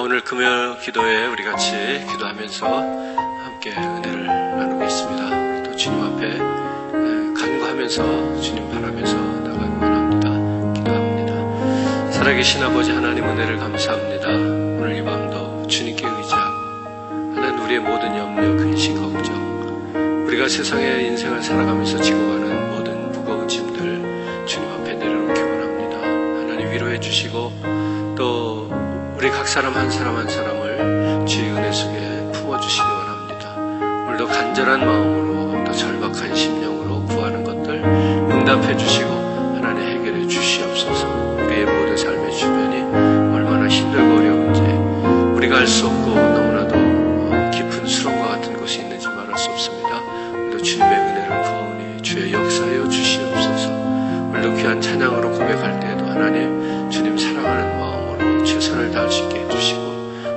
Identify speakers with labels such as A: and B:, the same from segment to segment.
A: 오늘 금요 기도에 우리 같이 기도하면서 함께 은혜를 나누고 있습니다. 또 주님 앞에 간구하면서 주님 바라면서 나가기 원합니다. 기도합니다. 살아계신 아버지 하나님 은혜를 감사합니다. 오늘 이 밤도 주님께 의지하고 하나님 우리의 모든 염려, 근심, 걱정, 우리가 세상의 인생을 살아가면서 지고 가는 모든 무거운 짐들 주님 앞에 내려놓기 원합니다. 하나님 위로해 주시고 또 우리 각 사람 한 사람 한 사람을 주의 은혜 속에 품어주시기 원합니다. 오늘도 간절한 마음으로 또 절박한 심령으로 구하는 것들 응답해 주시고 하나님 해결해 주시옵소서. 우리의 모든 삶의 주변이 얼마나 힘들고 어려운지 우리가 알 수 없고 너무나도 깊은 수렁과 같은 곳이 있는지 말할 수 없습니다. 오늘도 주님의 은혜를 구하오니 주의 역사하여 주시옵소서. 오늘도 귀한 찬양으로 고백할 때에도 하나님 주님 사랑하는 마음으로 최선을 다할 수 있게 해주시고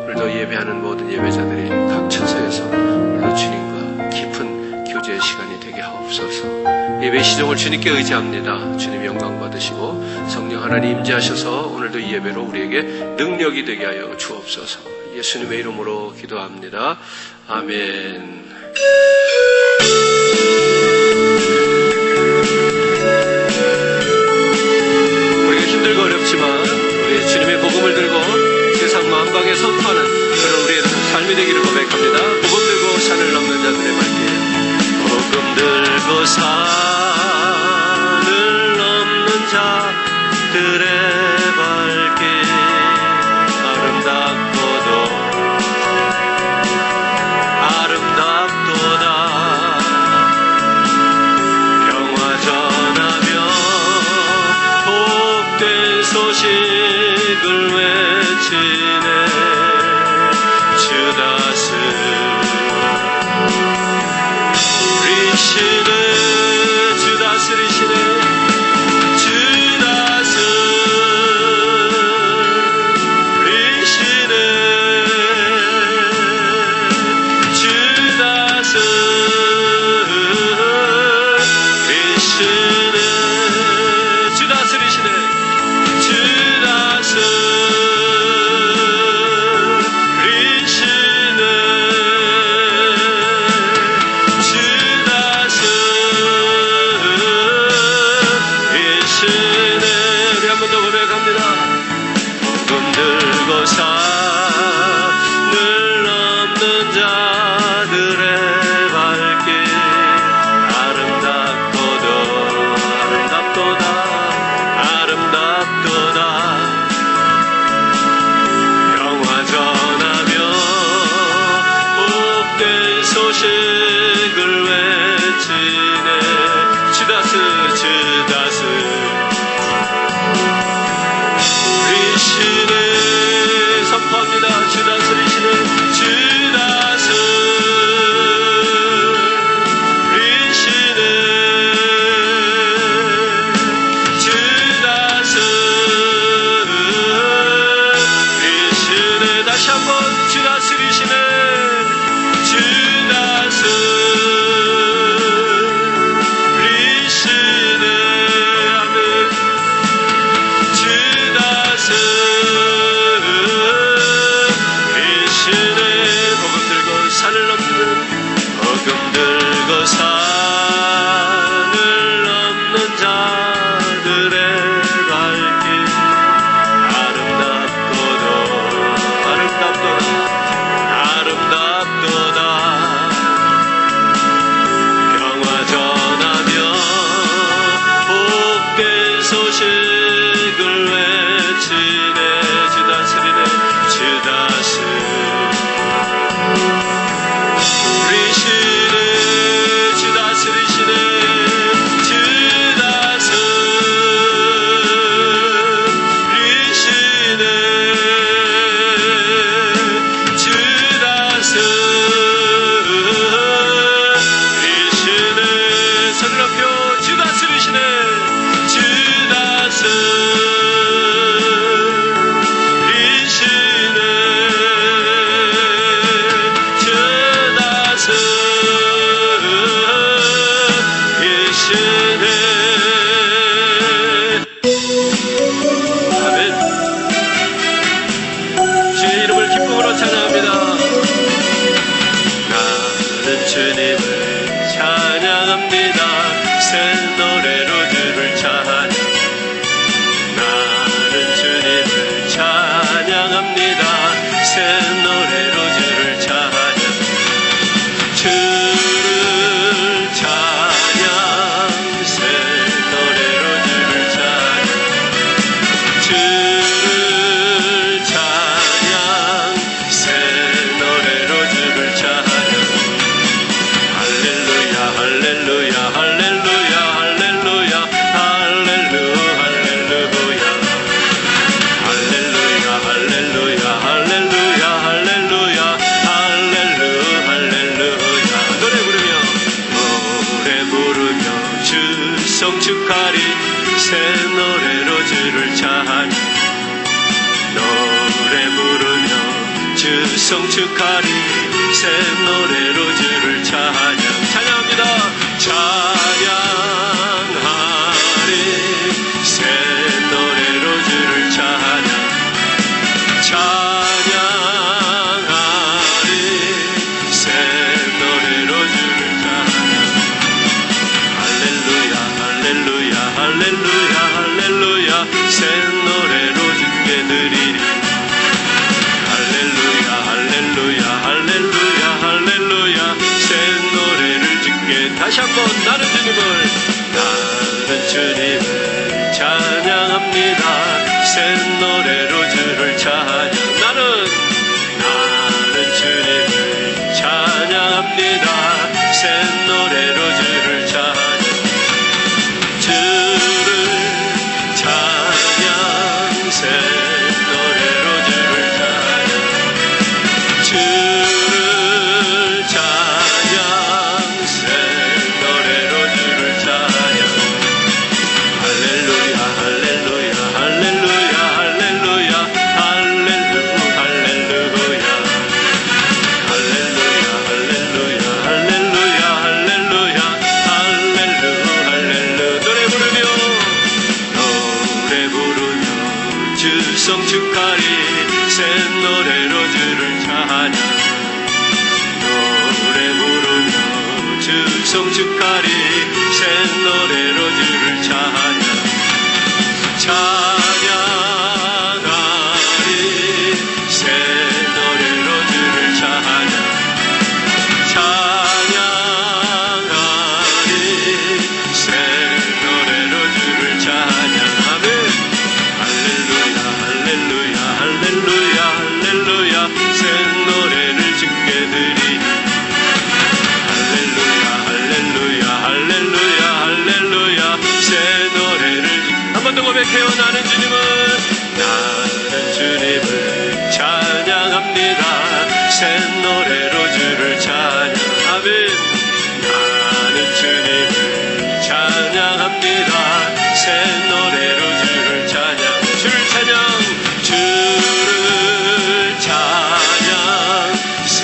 A: 오늘도 예배하는 모든 예배자들이 각 처소에서 오늘도 주님과 깊은 교제의 시간이 되게 하옵소서. 예배 시종을 주님께 의지합니다. 주님 영광 받으시고 성령 하나님 임재하셔서 오늘도 이 예배로 우리에게 능력이 되게 하여 주옵소서. 예수님의 이름으로 기도합니다. 아멘. 우리가 힘들고 어렵지만 우리 주님의 복음을 들고 세상 만방에 선포하는 그런 우리의 삶이 되기를 고백합니다. 복음 들고 산을 넘는 자들의 말이에요. 복음 들고 산을 넘는 자들의 발길 아름답도다 평화 전하며 복된 소식을 외치네 주 다스 리시네 주 다스리시네 주 다스 주다스 축하리 새 노래로 주를 찬양 노래 부르며 주성 축하리 새 노래로 주를 찬양 찬양합니다. 찬양하리 새 노래로 주를 찬양 찬양하리 새 노래로 주를 찬양 할렐루야 할렐루야 할렐루야 할렐루야 새 노래로 주께 드리리 할렐루야 할렐루야 할렐루야 할렐루야 새 노래를 주께 다시 한번 나는 주님을 찬양합니다. 새 노래로 주를 찬양 나는 주님을 찬양합니다. 새 노래로 주를 찬양 주를 찬양 새 노래로 주를 찬양 주를 찬양 새 노래로 주를 찬양 할렐루야 할렐루야 할렐루야 할렐루야 할렐루야 할렐루야 할렐루야 할렐루야 할렐루야 할렐루야 할렐루야 노래 부르며 주성 축하리 새 노래로 주를 찬양 노래 부르며 주성 축하리 새 노래로 주를 찬양 찬양하리 새 노래로 주를 찬양 찬양하리 새 노래로 주를 찬양하며 할렐루야 할렐루야 할렐루야 할렐루야 새 노래를 주께 드리니 할렐루야 할렐루야 할렐루야 할렐루야 새 노래를 한 번 더 고백해요. 나는 주님을 찬양합니다. 새 노래로 주를 찬양 아멘 나는 주님을 찬양합니다. 새 노래로 주를 찬양 주를 찬양 새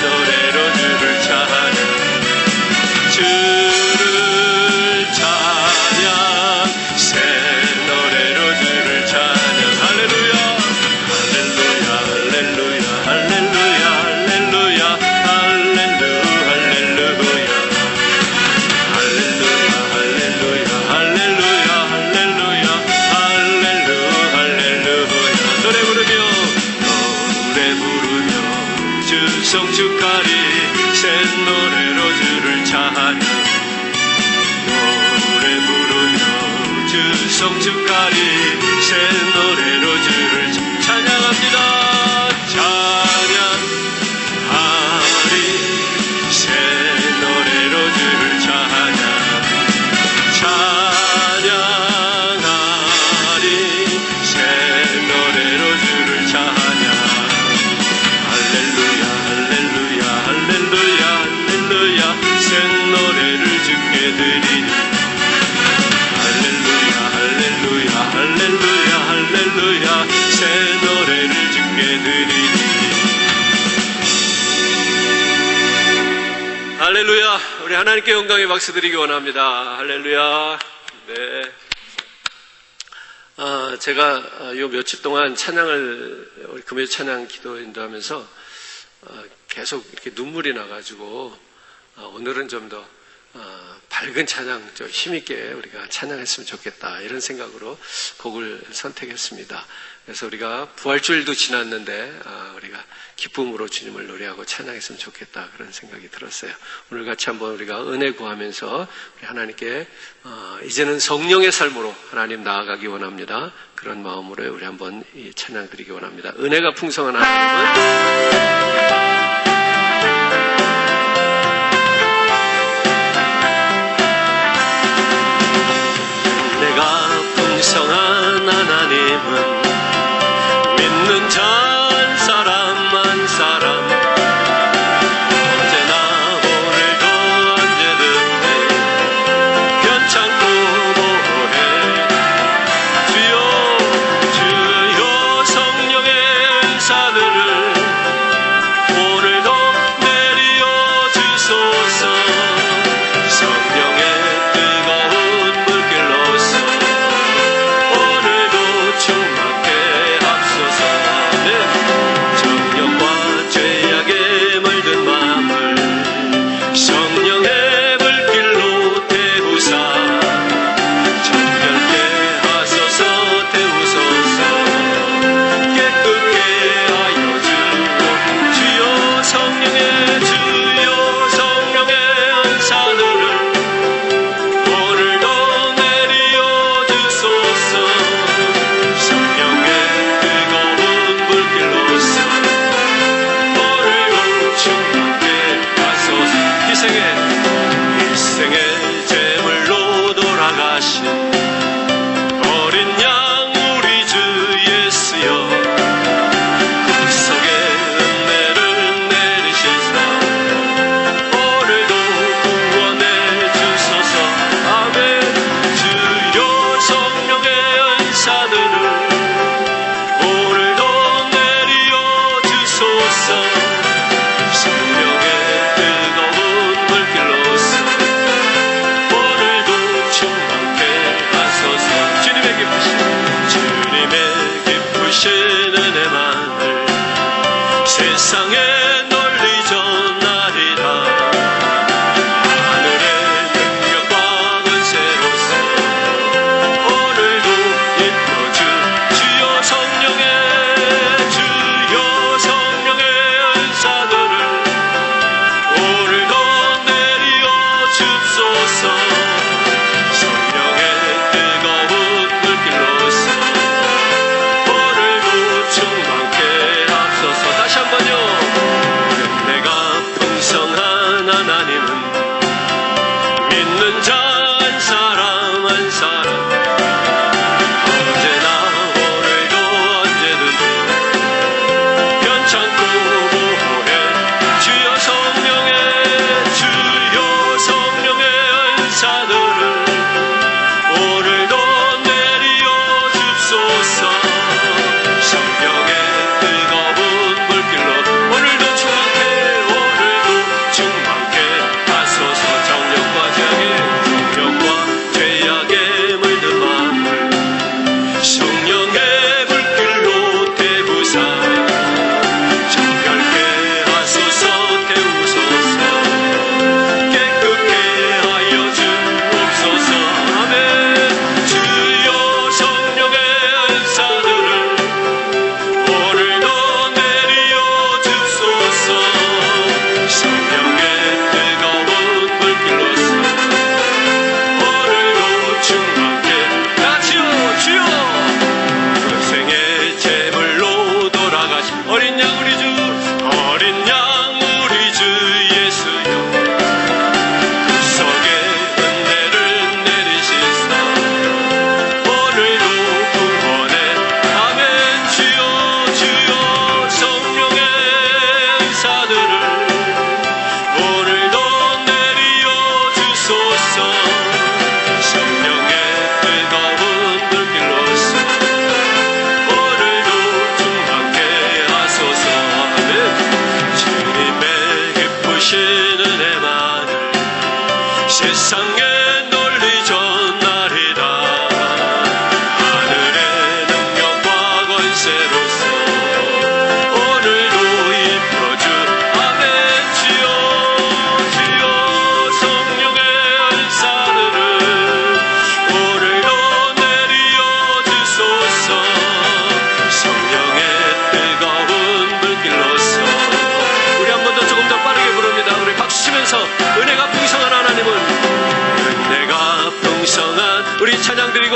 A: 노래로 주를 찬양 주를 찬양 새 노래로 주를 찬양 할렐루야 할렐루야 할렐루야 할렐루야 할렐루야 할렐루야 할렐루야 할렐루야 할렐루야 할렐루야 할렐루야 노래 부르며 주성 축하리 새 노래로 주를 찬양 노래 부르며 주성 축하리 새 노래로 주를 찬양합니다. 찬양하리 새 노래로 주를 찬양 찬양하리 새 노래로 주를 찬양 할렐루야 할렐루야 할렐루야 할렐루야 새 노래를 주께 드리니 할렐루야 할렐루야 할렐루야 할렐루야 새 노래를 주께 드리니 할렐루야 우리 하나님께 영광의 박수 드리기 원합니다. 할렐루야 네. 제가 요 며칠 동안 찬양을 우리 금요 찬양 기도 인도하면서 계속 이렇게 눈물이 나가지고 오늘은 좀 더 밝은 찬양, 좀 힘있게 우리가 찬양했으면 좋겠다 이런 생각으로 곡을 선택했습니다. 그래서 우리가 부활주일도 지났는데 우리가 기쁨으로 주님을 노래하고 찬양했으면 좋겠다 그런 생각이 들었어요. 오늘 같이 한번 우리가 은혜 구하면서 우리 하나님께 이제는 성령의 삶으로 하나님 나아가기 원합니다. 그런 마음으로 우리 한번 이 찬양 드리기 원합니다. 은혜가 풍성한 하나님은 풍성한 하나님은 믿는 자 한 사람 한 사람 언제나 오늘도 언제든지 변찮고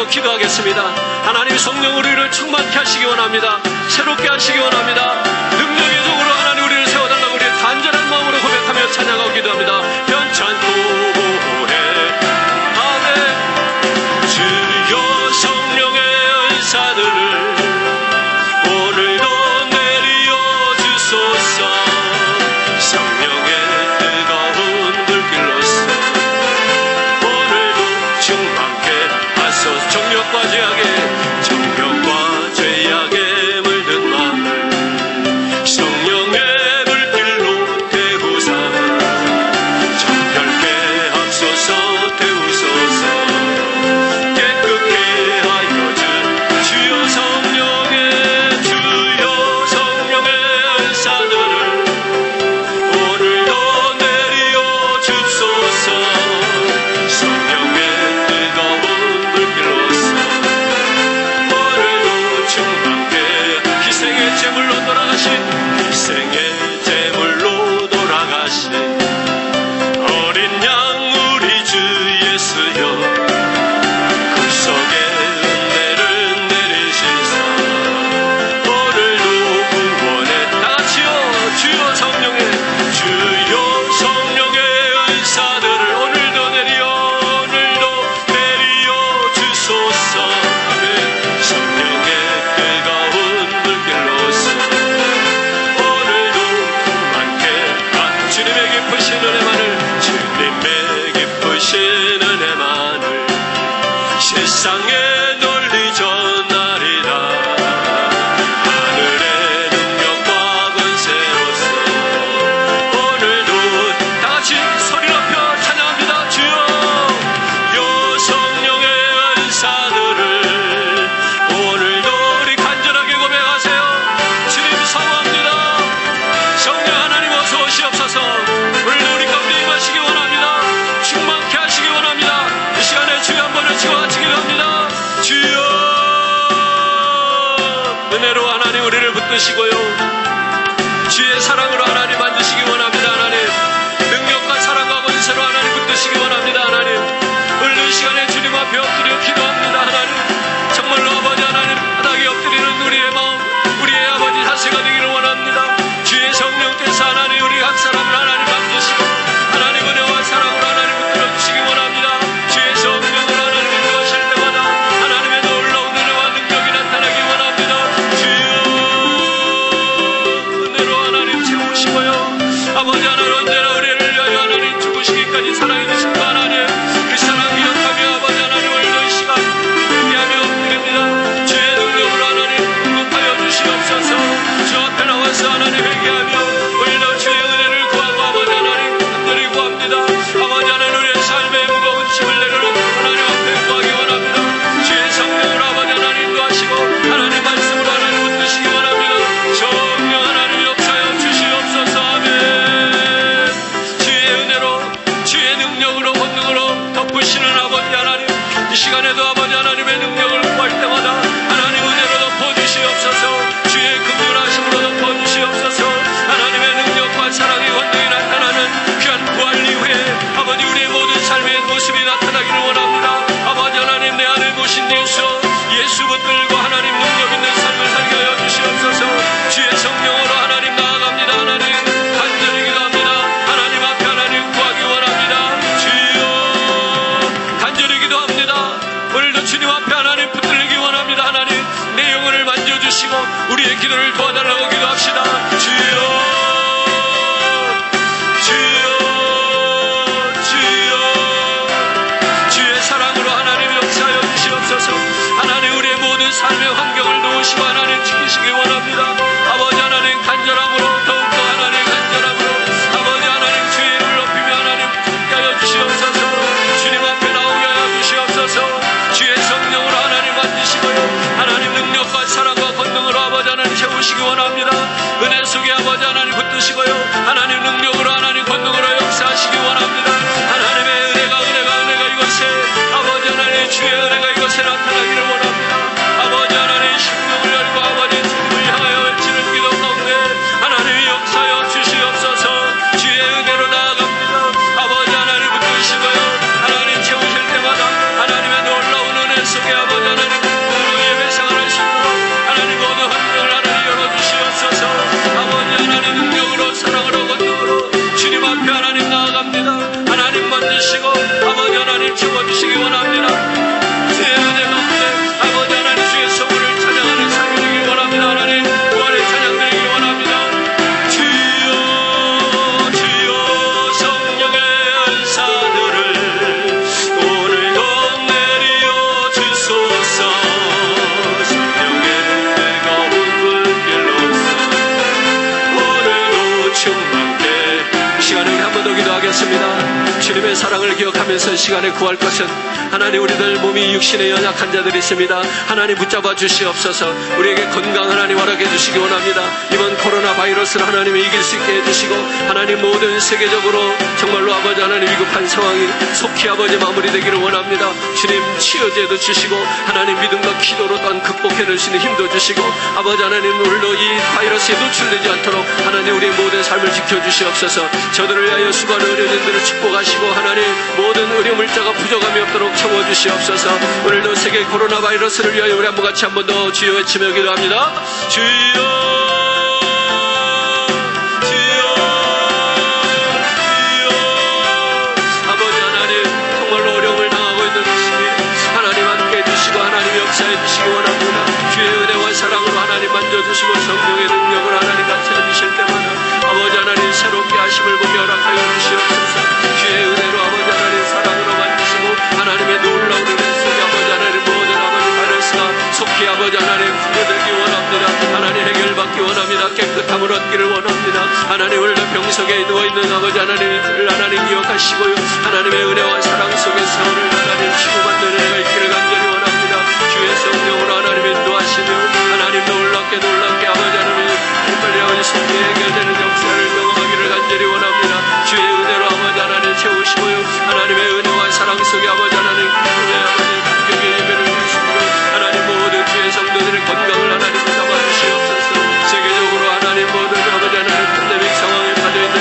A: 위해서 기도하겠습니다. 하나님 성령 우리를 충만케 하시기 원합니다. 새롭게 하시기 원합니다. 능력의 종으로 하나님 우리를 세워달라고 우리의 간절한 마음으로 고백하며 찬양하고 기도합니다. 변찬고 보호해 아멘. 주여 성령의 은사들을 오늘도 내려 주소서. 성령의 뜨거운 불길로서 오늘도 충만케 하소서. 정욕과 죄악에 물든 마음을 성령의 불길로 태우사 정결케 하소서. 태우소서. 깨끗게 하여 주 주여 성령의 은사들을 오늘도 내려 주소서. 성령의 뜨거운 불길로서 오늘도 충만케 희생의 제물로 돌아가신 어린 양 우리 주 예수여, 그 속에 은혜를 내리시사 오늘도 구원에 다같이요 주여 성령의 은사들을 오늘도 내려 주소서. 아멘. 성령의 뜨거운 불길로서 오늘도 충만케 주님의 기쁘신 은혜만을 세상에 널리 전하리라. 하늘의 능력과 권세로서 오늘도 다같이 소리 높여 찬양합니다. 주여 성령의 은사들을 오늘도 우리 간절하게 고백하세요. 주님 사모합니다. 성령 하나님 어서 오시옵소서. 오늘도 우리 가운데 임하시기 원합니다. 충만케 하시기 원합니다. 이 시간에 주여 한번 외치고 같이 기도합니다. 주여 은혜로 하나님 우리를 붙드시고요, 주의 사랑으로 하나님 만드시기 원합니다. 하나님 능력과 사랑과 권세로 하나님 붙드시기 원합니다. 하나님 오늘 이 시간에 주님 앞에 엎드려 기도합니다. 하나님 정말로 아버지 하나님 바닥에 엎드리는 우리의 마음, 우리의 아버지 자세가 되기를 원합니다. 주의 성령께서 하나님 우리 각 사람을 하나님 만드시고 하나님 은혜와 사랑으로 하나님 붙들어 주시기 원합니다. 주의 성령으로 하나님 인도하실 때마다 하나님의 놀라운 은혜와 능력이 나타나기 원합니다. 주여 은혜로 하나님 채우시고요, 아버지 하나님 언제나 우리를 위하여 하나님 죽으시기까지 사랑해 주신 하나님 그 사랑 기억하며 아버지 하나님 오늘도 이 시간 회개하며 엎드립니다. 주의 능력으로 하나님 응답하여 주시옵소서. 주 앞에 나와서 하나님 회개하며 오늘도 주의 은혜를 구하고 아버지 하나님 간절히 구합니다. 아버지 하나님 우리의 삶의 무거운 짐을 내려놓고 하나님 앞에 구하기 원합니다. 주의 성령으로 아버지 하나님 인도하시고 하나님 말씀으로 하나님 붙드시기 원합니다. 성령 하나님 역사여 주시옵소서. 아멘. 주의 은혜로 주의 능력으로 권능으로 덮으시는 아버지 하나님, 이 시간에도 아버지 하나님의 능력을 구할 때마다 하나님 은혜로 덮어주시옵소서. 주의 긍휼하심으로 덮어주시옵소서. 하나님의 능력과 사랑의 권능이 나타나는 귀한 부활 이후에 아버지 우리의 모든 삶의 모습이 나타나기를 원합니다. 아버지 하나님 내 안을 모신 예수 붙들고 하나님 능력 있는 삶을 살게 하여 주시옵소서. 주의 성령으로 하나님 나아갑니다. 하나님 간절히 기도합니다. 하나님 앞에 하나님 구하기 원합니다. 주여 간절히 기도합니다. 오늘도 주님 앞에 하나님 붙들기 원합니다. 하나님 내 영혼을 만져주시고 우리의 기도를 도와달라고 기도합시다. 주의 사랑으로 하나님 역사하여 주시옵소서. 하나님 우리의 모든 삶의 환경을 도우시고 하나님 지키시기 원합니다. 아버지 하나님 간절함으로 더욱더 하나님 간절함으로 아버지 하나님 주의 이름을 높이며 하나님 붙게 하여 주시옵소서. 주님 앞에 나오게 하여 주시옵소서. 주의 성령으로 하나님 만드시고요, 하나님 능력과 사랑과 권능으로 아버지 하나님 채우시기 원합니다. 은혜 속에 아버지 하나님 붙드시고요, 하나님 능력으로 하나님 권능으로 역사하시기 원합니다. 하나님의 은혜가 이것에 아버지 하나님 주의 은혜가 이것에 나타나기를 원합니다. 아버지 하나님 심령을 열고 아버지 주님을 향하여 외치는 기도 가운데 하나님이 역사하여 주시옵소서. 주의 은혜로 나아갑니다. 아버지 하나님 붙드시고요, 하나님 채우실 때마다 하나님의 놀라운 은혜 속에 아버지 채워주시기 원합니다. 주의 은혜 가운데 아버지 하나님 주의 소문을 찬양하는 삶이 되기 원합니다. 하나님 부활의 찬양 드리기 원합니다. 주여 주여 성령의 은사들을 오늘도 내려 주소서. 성령의 은혜가 온 불길로서 오늘도 충만케. 이 시간에 한 번 더 기도하겠습니다. 주님의 사랑을 기억하면서 이 시간에 구할 것은 하나님 우리들 몸이 육신에 연약한 자들이 있습니다. 하나님 붙잡아 주시옵소서. 우리에게 건강 하나님 허락해 주시기 원합니다. 이번 코로나 바이러스를 하나님이 이길 수 있게 해주시고 하나님 모든 세계적으로 정말로 아버지 하나님 위급한 상황이 속히 아버지 마무리되기를 원합니다. 주님 치유제도 주시고 하나님 믿음과 기도로 또한 극복해낼 수 있는 힘도 주시고 아버지 하나님 오늘도 이 바이러스에 노출되지 않도록 하나님 우리의 모든 삶을 지켜주시옵소서. 저들을 위하여 수고하는 의료진들을 축복하시고 하나님 모든 의료물자가 부족함이 없도록 채워주시옵소서. 오늘도 세계 코로나 바이러스를 위하여 우리 한번 같이 한 번 더 주여 외치며 기도합니다. 주여 역사해 주시기 원합니다. 주의 은혜와 사랑으로 하나님 만져주시고 성령의 능력을 하나님 같이 해주실 때마다 아버지 하나님 새롭게 하심을 보게 허락하여 주시옵소서. 주의 은혜로 아버지 하나님 사랑으로 만지시고 하나님의 놀라운 은혜 속에 아버지 하나님 모든 아버지 바이러스가 속히 아버지 하나님 구해들기 원합니다. 하나님 해결받기 원합니다. 깨끗함을 얻기를 원합니다. 하나님 오늘도 병석에 누워있는 아버지 하나님을 하나님 기억하시고요. 하나님의 은혜와 사랑 속에서 오늘 하나님 치유받는 은혜가 있기를 간절히 원합니다. 주의 성령으로 하나님 인도하시며 하나님 놀랍게 아버지 하나님 빨리 아버지 속히 해결되는 역사를 경험하기를 간절히 원합니다. 주의 은혜로 아버지 하나님 채우시고요. 하나님의 은혜와 사랑 속에 아버지 하나님 기쁨의 아버지 감격의 예배를 주시고 하나님 모든 주의 성도들의 건강을 하나님 잡아주시옵소서. 세계적으로 하나님 모든 아버지 하나님 팬데믹 상황에 빠져있는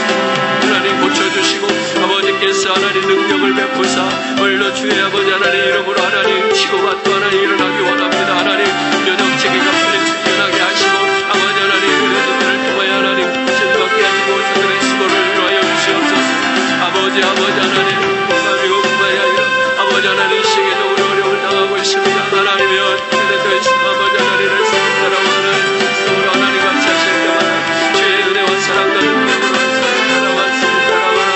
A: 하나님 고쳐주시고 아버지께서 하나님 능력을 베푸사 오늘도 주의 아버지 하나님 이름으로 하나님 치고받고 하나님 일어나기 원합니다. 하나님 면역 체계가 풀린 숙면하게 하시고 아버지 하나님 우리들을 통하여 하나님 신받게 하시고 저들의 수고를 이루하여 주시옵소서. 아버지 하나님 미국뿐만이 아니라 아버지 하나님 세계적으로 어려움을 당하고 있습니다. 하나님의 어떻게든 아버지 하나님을 사랑하는 성으로 하나님 같이 하실 때마다 주의 은혜와 사랑과 능력으로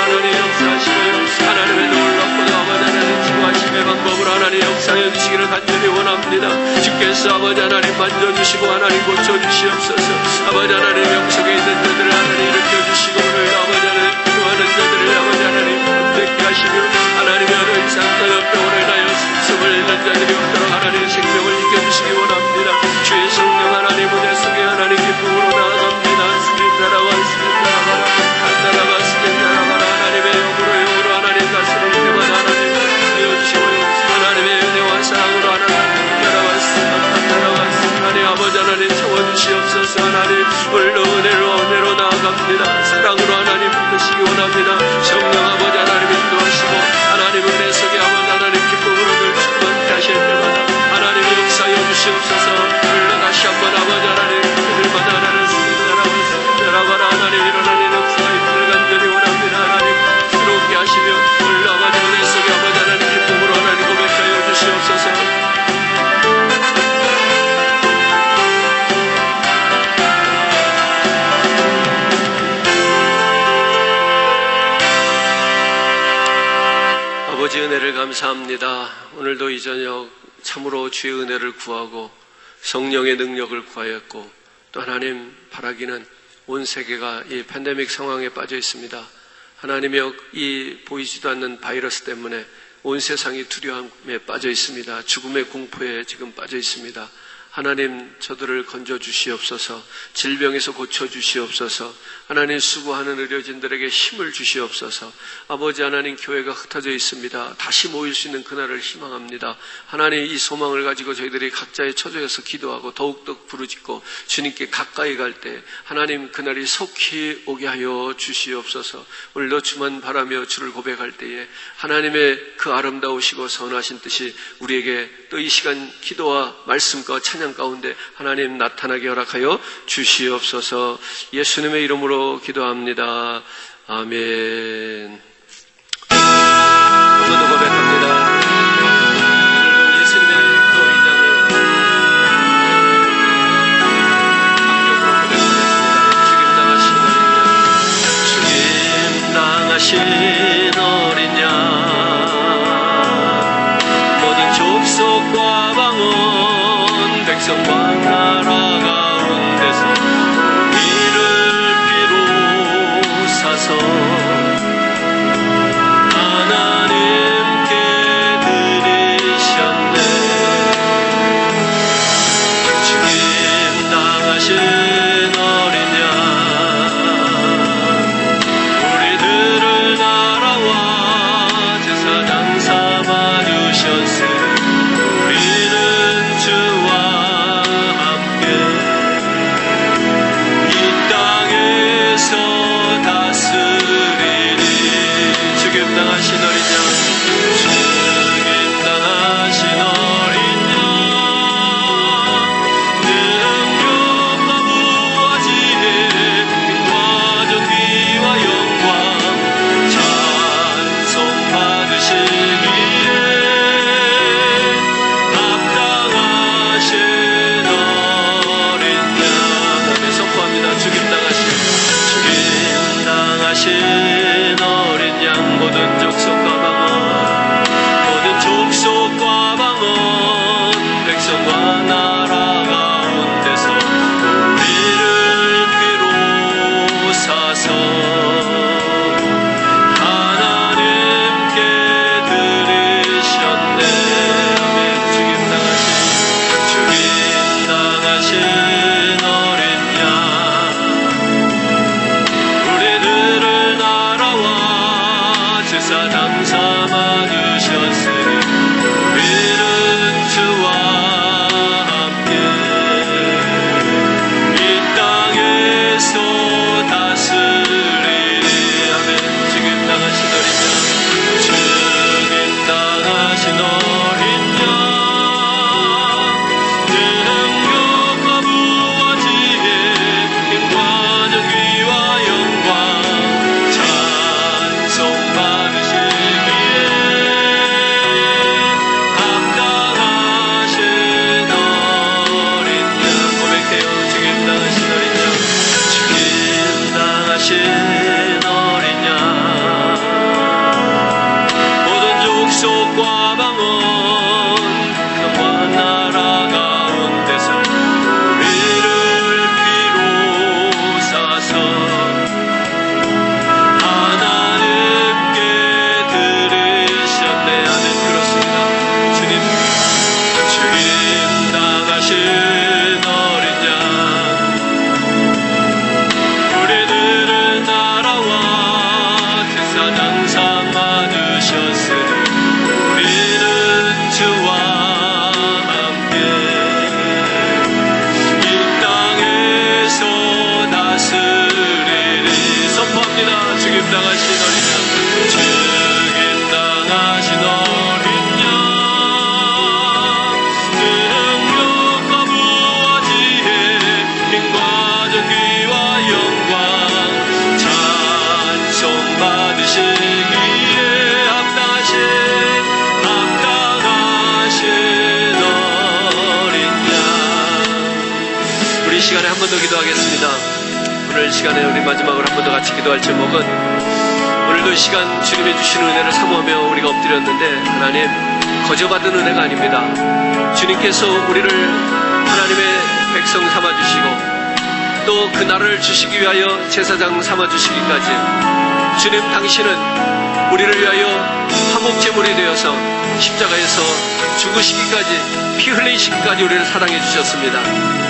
A: 하나님 역사하시고요. 하나님의 놀랍고도 아버지 하나님 치유하심의 방법으로 하나님 역사해 주시기를 간절히 원합니다. 주께서 아버지 하나님 만져주시고 하나님 고쳐주시옵소서. 아버지 하나님 영속에 있는 자들을 하나님 일으켜주시고 오늘 아버지 하나님 구하는 자들을 아버지 하나님 붙들게 하시며 하나님의 어느 이상 전염병으로 인하여 숨을 잃는 자들이 없도록 하나님 생명을 지켜주시기 원합니다. 주의 성령 하나님 무대 속에 하나님 기쁨으로 나아갑니다. 스민나라와 스민나라가라 한나라가 스민나라가라 하나님의 영으로 하나님 다스릴 때마다 하나님 하여주시고요. 하나님의 은혜와 사랑으로 하나님 하나님 아버지 하나님 채워주시옵소서. 하나님 오늘도 은혜로 나아갑니다. 사랑으로 하나님 붙드시기 원합니다. 성령 아버지 하나님 인도하시고 하나님 은혜 속에 아버지 하나님 기쁨으로 늘 충만케 하실 때마다 하나님 역사하여 주시옵소서. 오늘도 다시 한번 아버지 하나님 그들마다 하나님 스민나라가라 하나님 일어나는 역사가 있기를 간절히 원합니다. 하나님 새롭게 하시며 오늘도 아버지 은혜 속에 아버지 하나님 기쁨으로 하나님 고백하여 주시옵소서. 아버지 은혜를 감사합니다. 오늘도 이 저녁 참으로 주의 은혜를 구하고 성령의 능력을 구하였고 또 하나님 바라기는 온 세계가 이 팬데믹 상황에 빠져 있습니다. 하나님의 이 보이지도 않는 바이러스 때문에 온 세상이 두려움에 빠져 있습니다. 죽음의 공포에 지금 빠져 있습니다. 하나님 저들을 건져주시옵소서. 질병에서 고쳐주시옵소서. 하나님 수고하는 의료진들에게 힘을 주시옵소서. 아버지 하나님 교회가 흩어져 있습니다. 다시 모일 수 있는 그날을 희망합니다. 하나님 이 소망을 가지고 저희들이 각자의 처소에서 기도하고 더욱더 부르짖고 주님께 가까이 갈 때 하나님 그날이 속히 오게 하여 주시옵소서. 오늘도 주만 바라며 주를 고백할 때에 하나님의 그 아름다우시고 선하신 뜻이 우리에게 또 이 시간 기도와 말씀과 찬양 가운데 하나님 나타나게 허락하여 주시옵소서. 예수님의 이름으로 기도합니다. 아멘. 한 번 더 고백합니다. 백성과 나라 가운데서 우리를 피로 사서 하나님께 드리셨네. 죽임 당하신 어린 양 우리들을 나라와 제사장 삼아 주셨으니 우리는 주와 함께 이 땅에서 다스리리. 죽임 당하신 어린 양 죽임 당하신 어린 양 능력과 부와 지혜 힘과 존귀와 영광 찬송 받으시기에 합당하신 어린 양. 아멘. 선포합니다. 죽임 당하신 어린 양 모든 족속과 방언 모든 족속과 방언 백성과 나라 가운데서 우리를 피로 사서 하나님께 드리셨네. 아멘. 죽임 당하신 어린 양 우리들을 나라와 제사장 삼아 주셨으니 우리는 주와 함께 이 땅에서 다스리리. 아멘. 죽임 당하신 어린 양 죽임 당하신 어린 양 능력과 부와 지혜 힘과 존귀와 영광 찬송 받으시기에 합당하신 어린 양. 고백해요. 죽임 당하신 어린 양 죽임 당하신 어린 양 모든 족속과 방언 백성과 나라 가운데서 우리를 피로 사서 하나님께 드리셨네. 아멘. 그렇습니다. 주님 죽임 당하신 어린 양 우리들을 나라와 제사장 삼아 주셨으니 우리는 주와 함께 이 땅에서 다스리리. 선포합니다. 죽임 당하신 어린 양 죽임 당하신 어린 양 능력과 부와 지혜 힘과 존귀와 영광 찬송 받으시기에 합당하신 어린 양. 우리 이 시간에 한 번 더 기도하겠습니다. 오늘 시간에 우리 마지막으로 한 번 더 같이 기도할 제목은 오늘도 이 시간 주님이 주신 은혜를 사모하며 우리가 엎드렸는데 하나님 거저받은 은혜가 아닙니다. 주님께서 우리를 하나님의 백성 삼아주시고 또 그 나라를 주시기 위하여 제사장 삼아주시기까지 주님 당신은 우리를 위하여 화목제물이 되어서 십자가에서 죽으시기까지 피 흘리시기까지 우리를 사랑해 주셨습니다.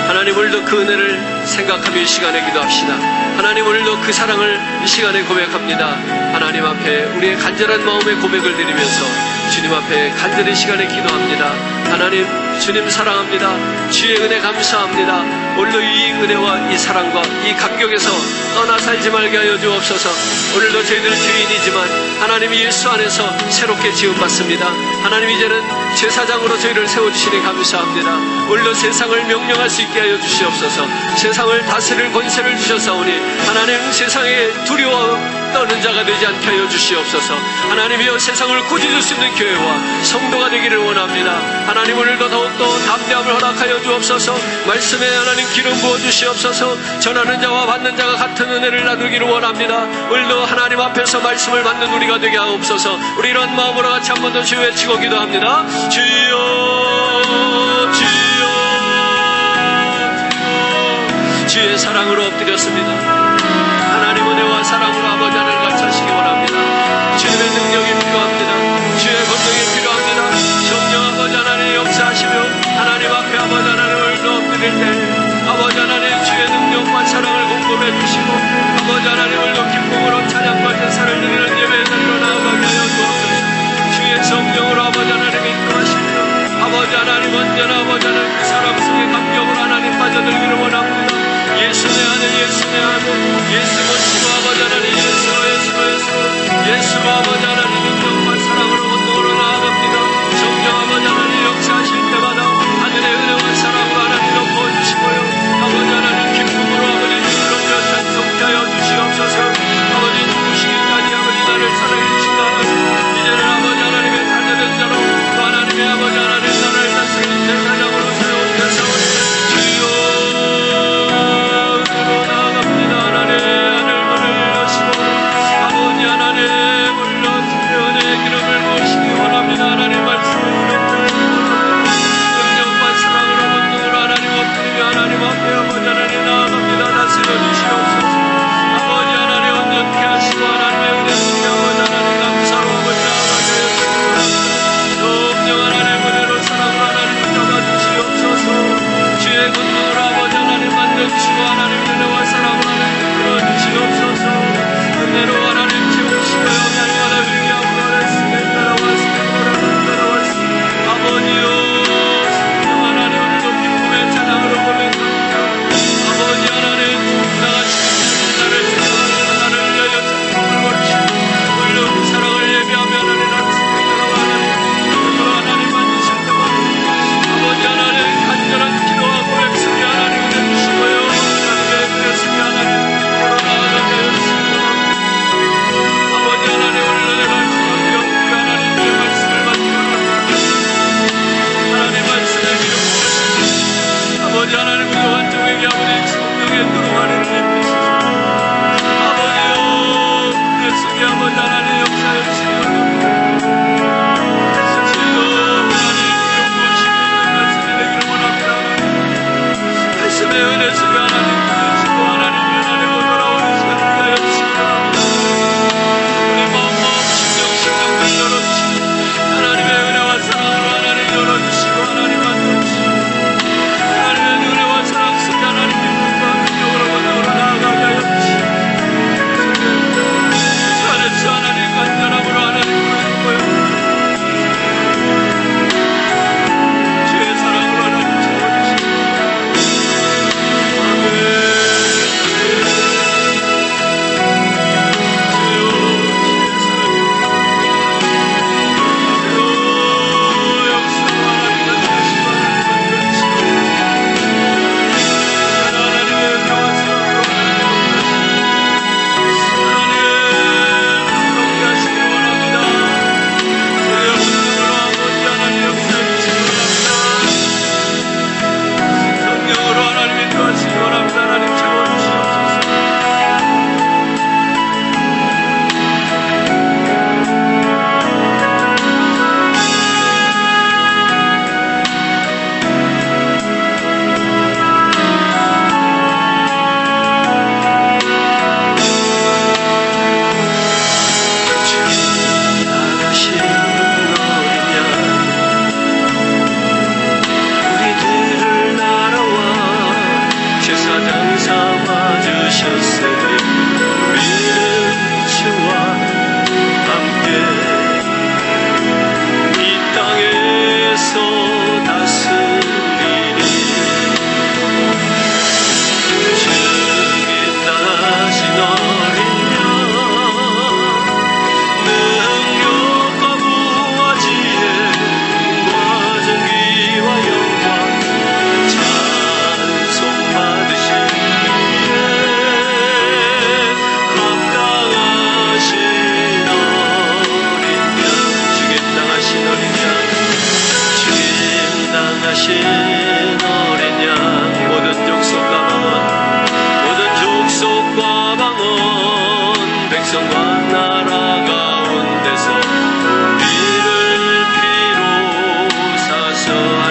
A: 하나님 오늘도 그 은혜를 생각하며 이 시간에 기도합시다. 하나님 오늘도 그 사랑을 이 시간에 고백합니다. 하나님 앞에 우리의 간절한 마음의 고백을 드리면서 주님 앞에 간절히 시간에 기도합니다. 하나님 주님 사랑합니다. 주의 은혜 감사합니다. 오늘도 이 은혜와 이 사랑과 이 감격에서 떠나 살지 말게 하여 주옵소서. 오늘도 저희들 죄인이지만 하나님 예수 안에서 새롭게 지음받습니다. 하나님 이제는 제사장으로 저희를 세워주시니 감사합니다. 오늘도 세상을 명령할 수 있게 하여 주시옵소서. 세상을 다스릴 권세를 주셨사오니 하나님 세상에 두려워 떠는 자가 되지 않게 하여 주시옵소서. 하나님이여 세상을 꾸짖을 수 있는 교회와 성도가 되기를 원합니다. 하나님 오늘도 더욱더 담대함을 허락하여 주옵소서. 말씀에 하나님 기름 부어주시옵소서. 전하는 자와 받는 자가 같은 은혜를 나누기를 원합니다. 오늘도 하나님 앞에서 말씀을 받는 우리가 되게 하옵소서. 우리 이런 마음으로 같이 한 번 더 주여 외치고 기도합니다. 주여 주여 하나님의 사랑으로 엎드렸습니다. 하나님 은혜와 사랑으로 아버지 하나님 감사하시기 원합니다. 주님의 능력이 필요합니다. 주의 권능이 필요합니다. 성령 아버지 하나님 역사하시며 하나님 앞에 아버지 하나님을 엎드릴 때 아버지 하나님 주의 능력과 사랑을 공급해 주시고 아버지 하나님을 더 기쁨으로 찬양과 제사를 드리는 예배의 자리로 나아가게 하여 주옵소서. 주의 성령으로 아버지 하나님이 인도하시며 아버지 하나님 언제나 아버지 하나님 그 사람 속에 감격으로 하나님 빠져들기를 원합니다. 예수 내 안에 예수 내 안에 예수 모시고 아버지 하나님 예수로 아버지 하나님 능력과 사랑으로 언덕으로 나아갑니다. 성령 아버지 하나님 역사하실 때마다 하늘의 은혜와 사랑과 하나님을 부어주시고요 아버지 하나님 기쁨으로 아버지 주님을 찬송케 하여 주시옵소서. 아버지 죽으시기까지 아버지 나를 사랑해 주신다. 이제는 아버지 하나님의 자녀된 자로 또 하나님의 아버지 하나님 나라를 다스리는 제사장으로 세운 대사원이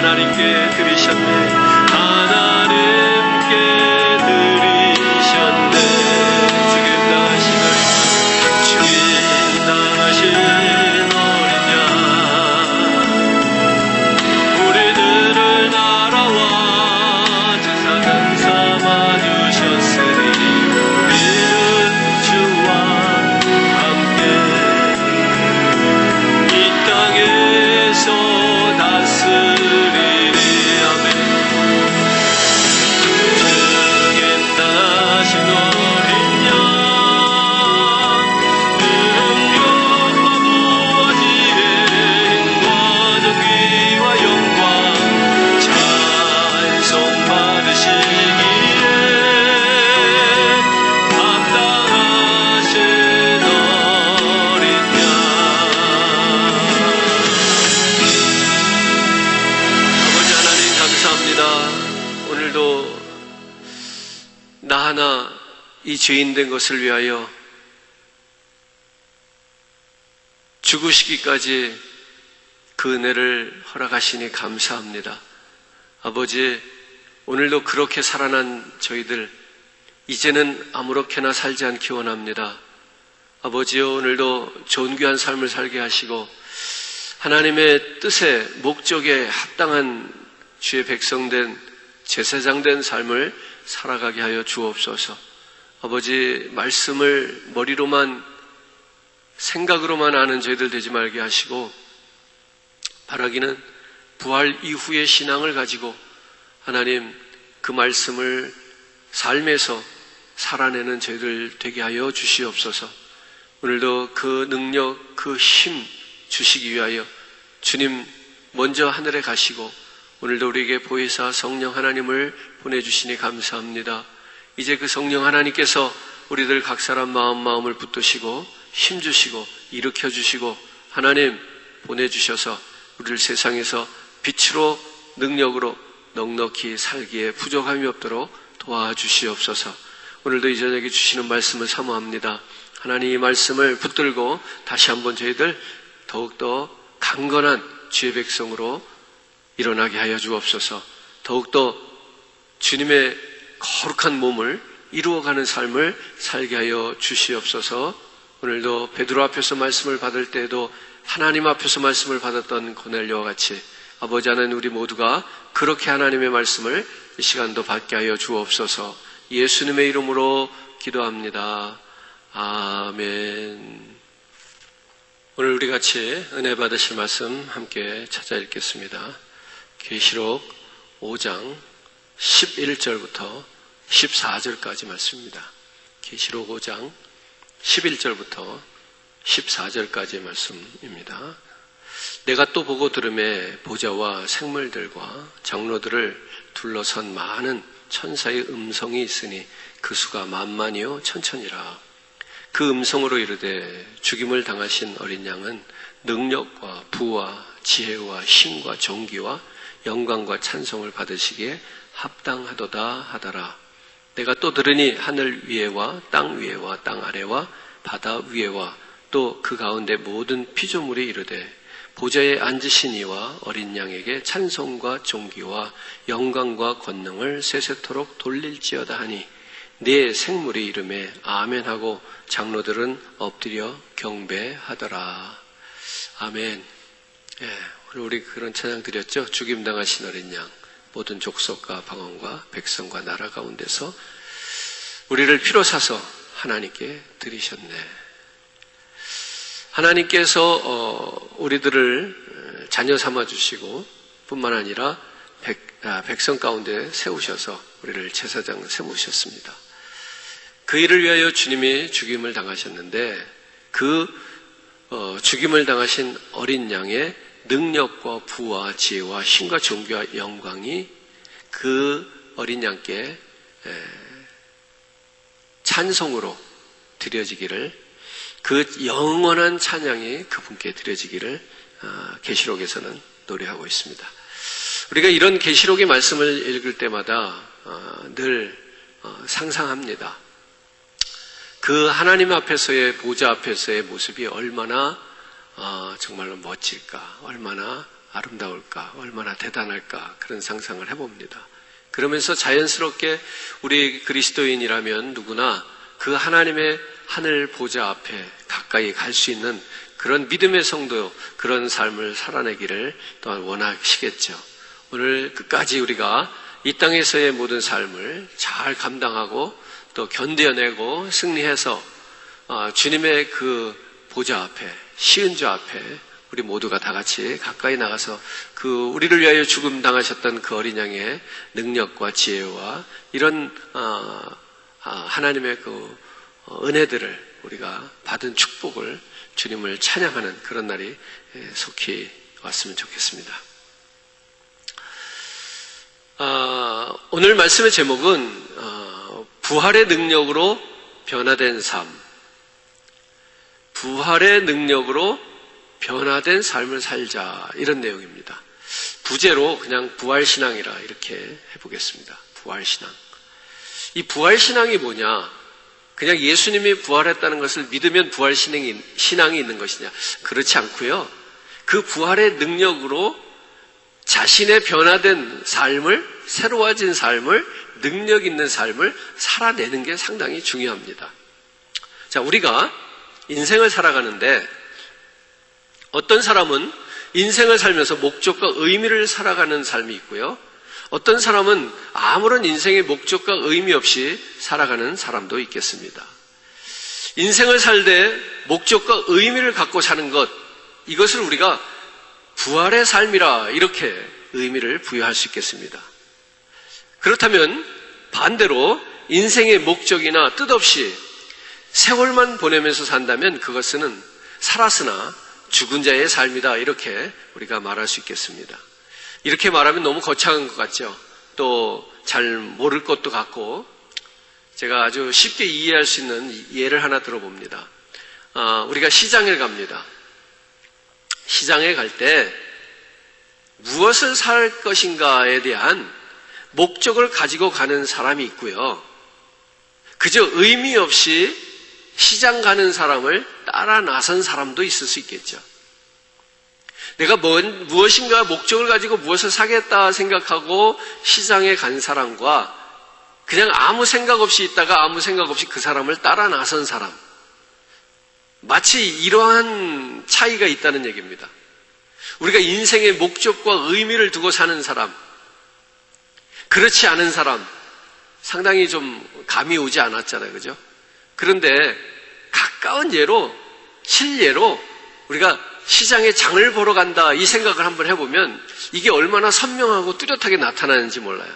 B: 하나님께 드리셨네. 하나님께 드리
A: 오늘도 나 하나 이 죄인 된 것을 위하여 죽으시기까지 그 은혜를 허락하시니 감사합니다. 아버지, 오늘도 그렇게 살아난 저희들 이제는 아무렇게나 살지 않기 원합니다. 아버지여, 오늘도 존귀한 삶을 살게 하시고 하나님의 뜻에 목적에 합당한 주의 백성된 제사장된 삶을 살아가게 하여 주옵소서. 아버지, 말씀을 머리로만 생각으로만 아는 저희들 되지 말게 하시고 바라기는 부활 이후의 신앙을 가지고 하나님 그 말씀을 삶에서 살아내는 저희들 되게 하여 주시옵소서. 오늘도 그 능력, 그 힘 주시기 위하여 주님 먼저 하늘에 가시고 오늘도 우리에게 보혜사 성령 하나님을 보내주시니 감사합니다. 이제 그 성령 하나님께서 우리들 각 사람 마음을 붙드시고 힘주시고 일으켜주시고 하나님 보내주셔서 우리를 세상에서 빛으로 능력으로 넉넉히 살기에 부족함이 없도록 도와주시옵소서. 오늘도 이 저녁에 주시는 말씀을 사모합니다. 하나님 이 말씀을 붙들고 다시 한번 저희들 더욱더 강건한 주의 백성으로 일어나게 하여 주옵소서. 더욱더 주님의 거룩한 몸을 이루어가는 삶을 살게 하여 주시옵소서. 오늘도 베드로 앞에서 말씀을 받을 때에도 하나님 앞에서 말씀을 받았던 고넬료와 같이 아버지 하나님 우리 모두가 그렇게 하나님의 말씀을 이 시간도 받게 하여 주옵소서. 예수님의 이름으로 기도합니다. 아멘. 오늘 우리 같이 은혜 받으실 말씀 함께 찾아 읽겠습니다. 계시록 5장 11절부터 14절까지 말씀입니다. 계시록 5장 11절부터 14절까지의 말씀입니다. 내가 또 보고 들음에 보좌와 생물들과 장로들을 둘러선 많은 천사의 음성이 있으니 그 수가 만만이요 천천이라. 그 음성으로 이르되 죽임을 당하신 어린 양은 능력과 부와 지혜와 힘과 존귀와 영광과 찬송을 받으시기에 합당하도다 하더라. 내가 또 들으니 하늘 위에와 땅 위에와 땅 아래와 바다 위에와 또 그 가운데 모든 피조물이 이르되 보좌에 앉으신 이와 어린 양에게 찬송과 존귀와 영광과 권능을 세세토록 돌릴지어다 하니 네 생물이 이름에 아멘하고 장로들은 엎드려 경배하더라. 아멘. 오늘 우리 그런 찬양 드렸죠. 죽임당하신 어린 양, 모든 족속과 방언과 백성과 나라 가운데서 우리를 피로 사서 하나님께 드리셨네. 하나님께서 우리들을 자녀 삼아 주시고 뿐만 아니라 백성 가운데 세우셔서 우리를 제사장 세우셨습니다. 그 일을 위하여 주님이 죽임을 당하셨는데 그 죽임을 당하신 어린 양의 능력과 부와 지혜와 힘과 존귀와 영광이 그 어린 양께 찬송으로 드려지기를, 그 영원한 찬양이 그분께 드려지기를 계시록에서는 노래하고 있습니다. 우리가 이런 계시록의 말씀을 읽을 때마다 늘 상상합니다. 그 하나님 앞에서의 보좌 앞에서의 모습이 얼마나 정말로 멋질까, 얼마나 아름다울까, 얼마나 대단할까, 그런 상상을 해봅니다. 그러면서 자연스럽게 우리 그리스도인이라면 누구나 그 하나님의 하늘 보좌 앞에 가까이 갈 수 있는 그런 믿음의 성도, 그런 삶을 살아내기를 또한 원하시겠죠. 오늘 끝까지 우리가 이 땅에서의 모든 삶을 잘 감당하고 또 견뎌내고 승리해서 주님의 그 보좌 앞에, 시은주 앞에 우리 모두가 다 같이 가까이 나가서 그 우리를 위하여 죽음 당하셨던 그 어린 양의 능력과 지혜와 이런 하나님의 그 은혜들을 우리가 받은 축복을, 주님을 찬양하는 그런 날이 속히 왔으면 좋겠습니다. 오늘 말씀의 제목은 부활의 능력으로 변화된 삶, 부활의 능력으로 변화된 삶을 살자, 이런 내용입니다. 부제로 그냥 부활신앙이라 이렇게 해보겠습니다. 부활신앙. 이 부활신앙이 뭐냐? 그냥 예수님이 부활했다는 것을 믿으면 부활신앙이 있는 것이냐? 그렇지 않고요. 그 부활의 능력으로 자신의 변화된 삶을, 새로워진 삶을, 능력 있는 삶을 살아내는 게 상당히 중요합니다. 자, 우리가 인생을 살아가는데 어떤 사람은 인생을 살면서 목적과 의미를 살아가는 삶이 있고요. 어떤 사람은 아무런 인생의 목적과 의미 없이 살아가는 사람도 있겠습니다. 인생을 살되 목적과 의미를 갖고 사는 것, 이것을 우리가 부활의 삶이라 이렇게 의미를 부여할 수 있겠습니다. 그렇다면 반대로 인생의 목적이나 뜻 없이 세월만 보내면서 산다면 그것은 살았으나 죽은 자의 삶이다 이렇게 우리가 말할 수 있겠습니다. 이렇게 말하면 너무 거창한 것 같죠. 또 잘 모를 것도 같고 제가 아주 쉽게 이해할 수 있는 예를 하나 들어봅니다. 우리가 시장에 갑니다. 시장에 갈 때 무엇을 살 것인가에 대한 목적을 가지고 가는 사람이 있고요. 그저 의미 없이 시장 가는 사람을 따라 나선 사람도 있을 수 있겠죠. 내가 무엇인가 목적을 가지고 무엇을 사겠다 생각하고 시장에 간 사람과 그냥 아무 생각 없이 있다가 아무 생각 없이 그 사람을 따라 나선 사람. 마치 이러한 차이가 있다는 얘기입니다. 우리가 인생의 목적과 의미를 두고 사는 사람, 그렇지 않은 사람, 상당히 좀 감이 오지 않았잖아요. 그죠? 그런데 가까운 예로, 실예로 우리가 시장에 장을 보러 간다 이 생각을 한번 해보면 이게 얼마나 선명하고 뚜렷하게 나타나는지 몰라요.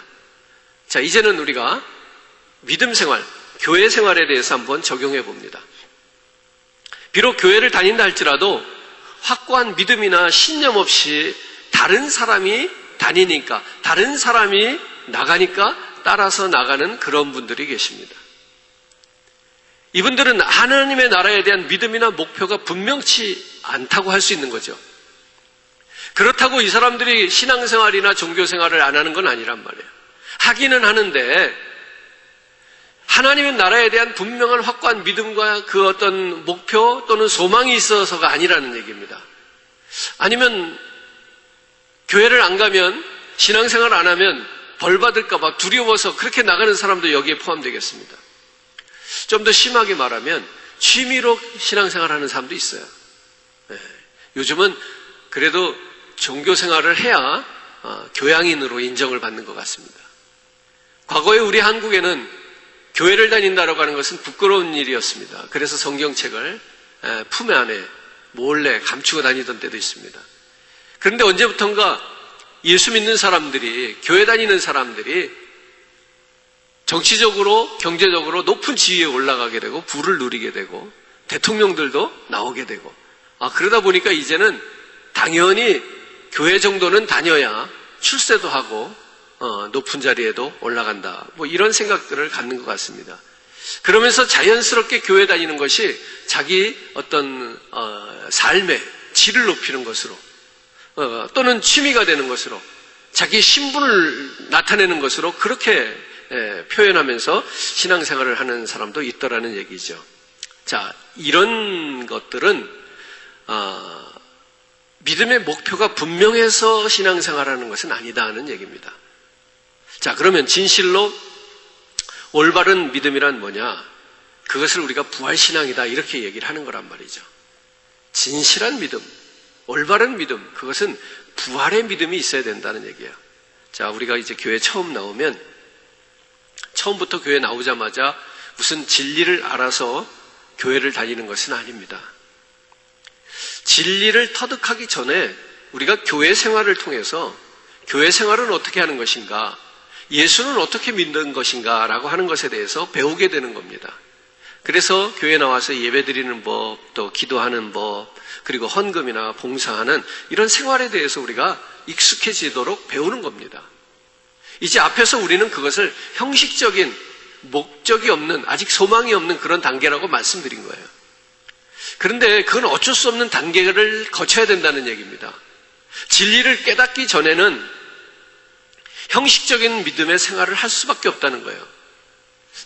A: 자, 이제는 우리가 믿음 생활, 교회 생활에 대해서 한번 적용해 봅니다. 비록 교회를 다닌다 할지라도 확고한 믿음이나 신념 없이 다른 사람이 다니니까, 다른 사람이 나가니까 따라서 나가는 그런 분들이 계십니다. 이분들은 하나님의 나라에 대한 믿음이나 목표가 분명치 않다고 할 수 있는 거죠. 그렇다고 이 사람들이 신앙생활이나 종교생활을 안 하는 건 아니란 말이에요. 하기는 하는데 하나님의 나라에 대한 분명한 확고한 믿음과 그 어떤 목표 또는 소망이 있어서가 아니라는 얘기입니다. 아니면 교회를 안 가면, 신앙생활 안 하면 벌 받을까 봐 두려워서 그렇게 나가는 사람도 여기에 포함되겠습니다. 좀 더 심하게 말하면 취미로 신앙생활하는 사람도 있어요. 네. 요즘은 그래도 종교생활을 해야 교양인으로 인정을 받는 것 같습니다. 과거에 우리 한국에는 교회를 다닌다라고 하는 것은 부끄러운 일이었습니다. 그래서 성경책을 품에 안에 몰래 감추고 다니던 때도 있습니다. 그런데 언제부턴가 예수 믿는 사람들이, 교회 다니는 사람들이 정치적으로, 경제적으로 높은 지위에 올라가게 되고 부를 누리게 되고 대통령들도 나오게 되고 그러다 보니까 이제는 당연히 교회 정도는 다녀야 출세도 하고 높은 자리에도 올라간다. 뭐 이런 생각들을 갖는 것 같습니다. 그러면서 자연스럽게 교회 다니는 것이 자기 어떤 삶의 질을 높이는 것으로 또는 취미가 되는 것으로 자기 신분을 나타내는 것으로 그렇게 표현하면서 신앙생활을 하는 사람도 있더라는 얘기죠. 자, 이런 것들은 믿음의 목표가 분명해서 신앙생활하는 것은 아니다 하는 얘기입니다. 자, 그러면 진실로 올바른 믿음이란 뭐냐? 그것을 우리가 부활신앙이다 이렇게 얘기를 하는 거란 말이죠. 진실한 믿음, 올바른 믿음, 그것은 부활의 믿음이 있어야 된다는 얘기예요. 자, 우리가 이제 교회 처음 나오면 처음부터 교회 나오자마자 무슨 진리를 알아서 교회를 다니는 것은 아닙니다. 진리를 터득하기 전에 우리가 교회 생활을 통해서 교회 생활은 어떻게 하는 것인가, 예수는 어떻게 믿는 것인가 라고 하는 것에 대해서 배우게 되는 겁니다. 그래서 교회 나와서 예배드리는 법, 또 기도하는 법, 그리고 헌금이나 봉사하는 이런 생활에 대해서 우리가 익숙해지도록 배우는 겁니다. 이제 앞에서 우리는 그것을 형식적인 목적이 없는, 아직 소망이 없는 그런 단계라고 말씀드린 거예요. 그런데 그건 어쩔 수 없는 단계를 거쳐야 된다는 얘기입니다. 진리를 깨닫기 전에는 형식적인 믿음의 생활을 할 수밖에 없다는 거예요.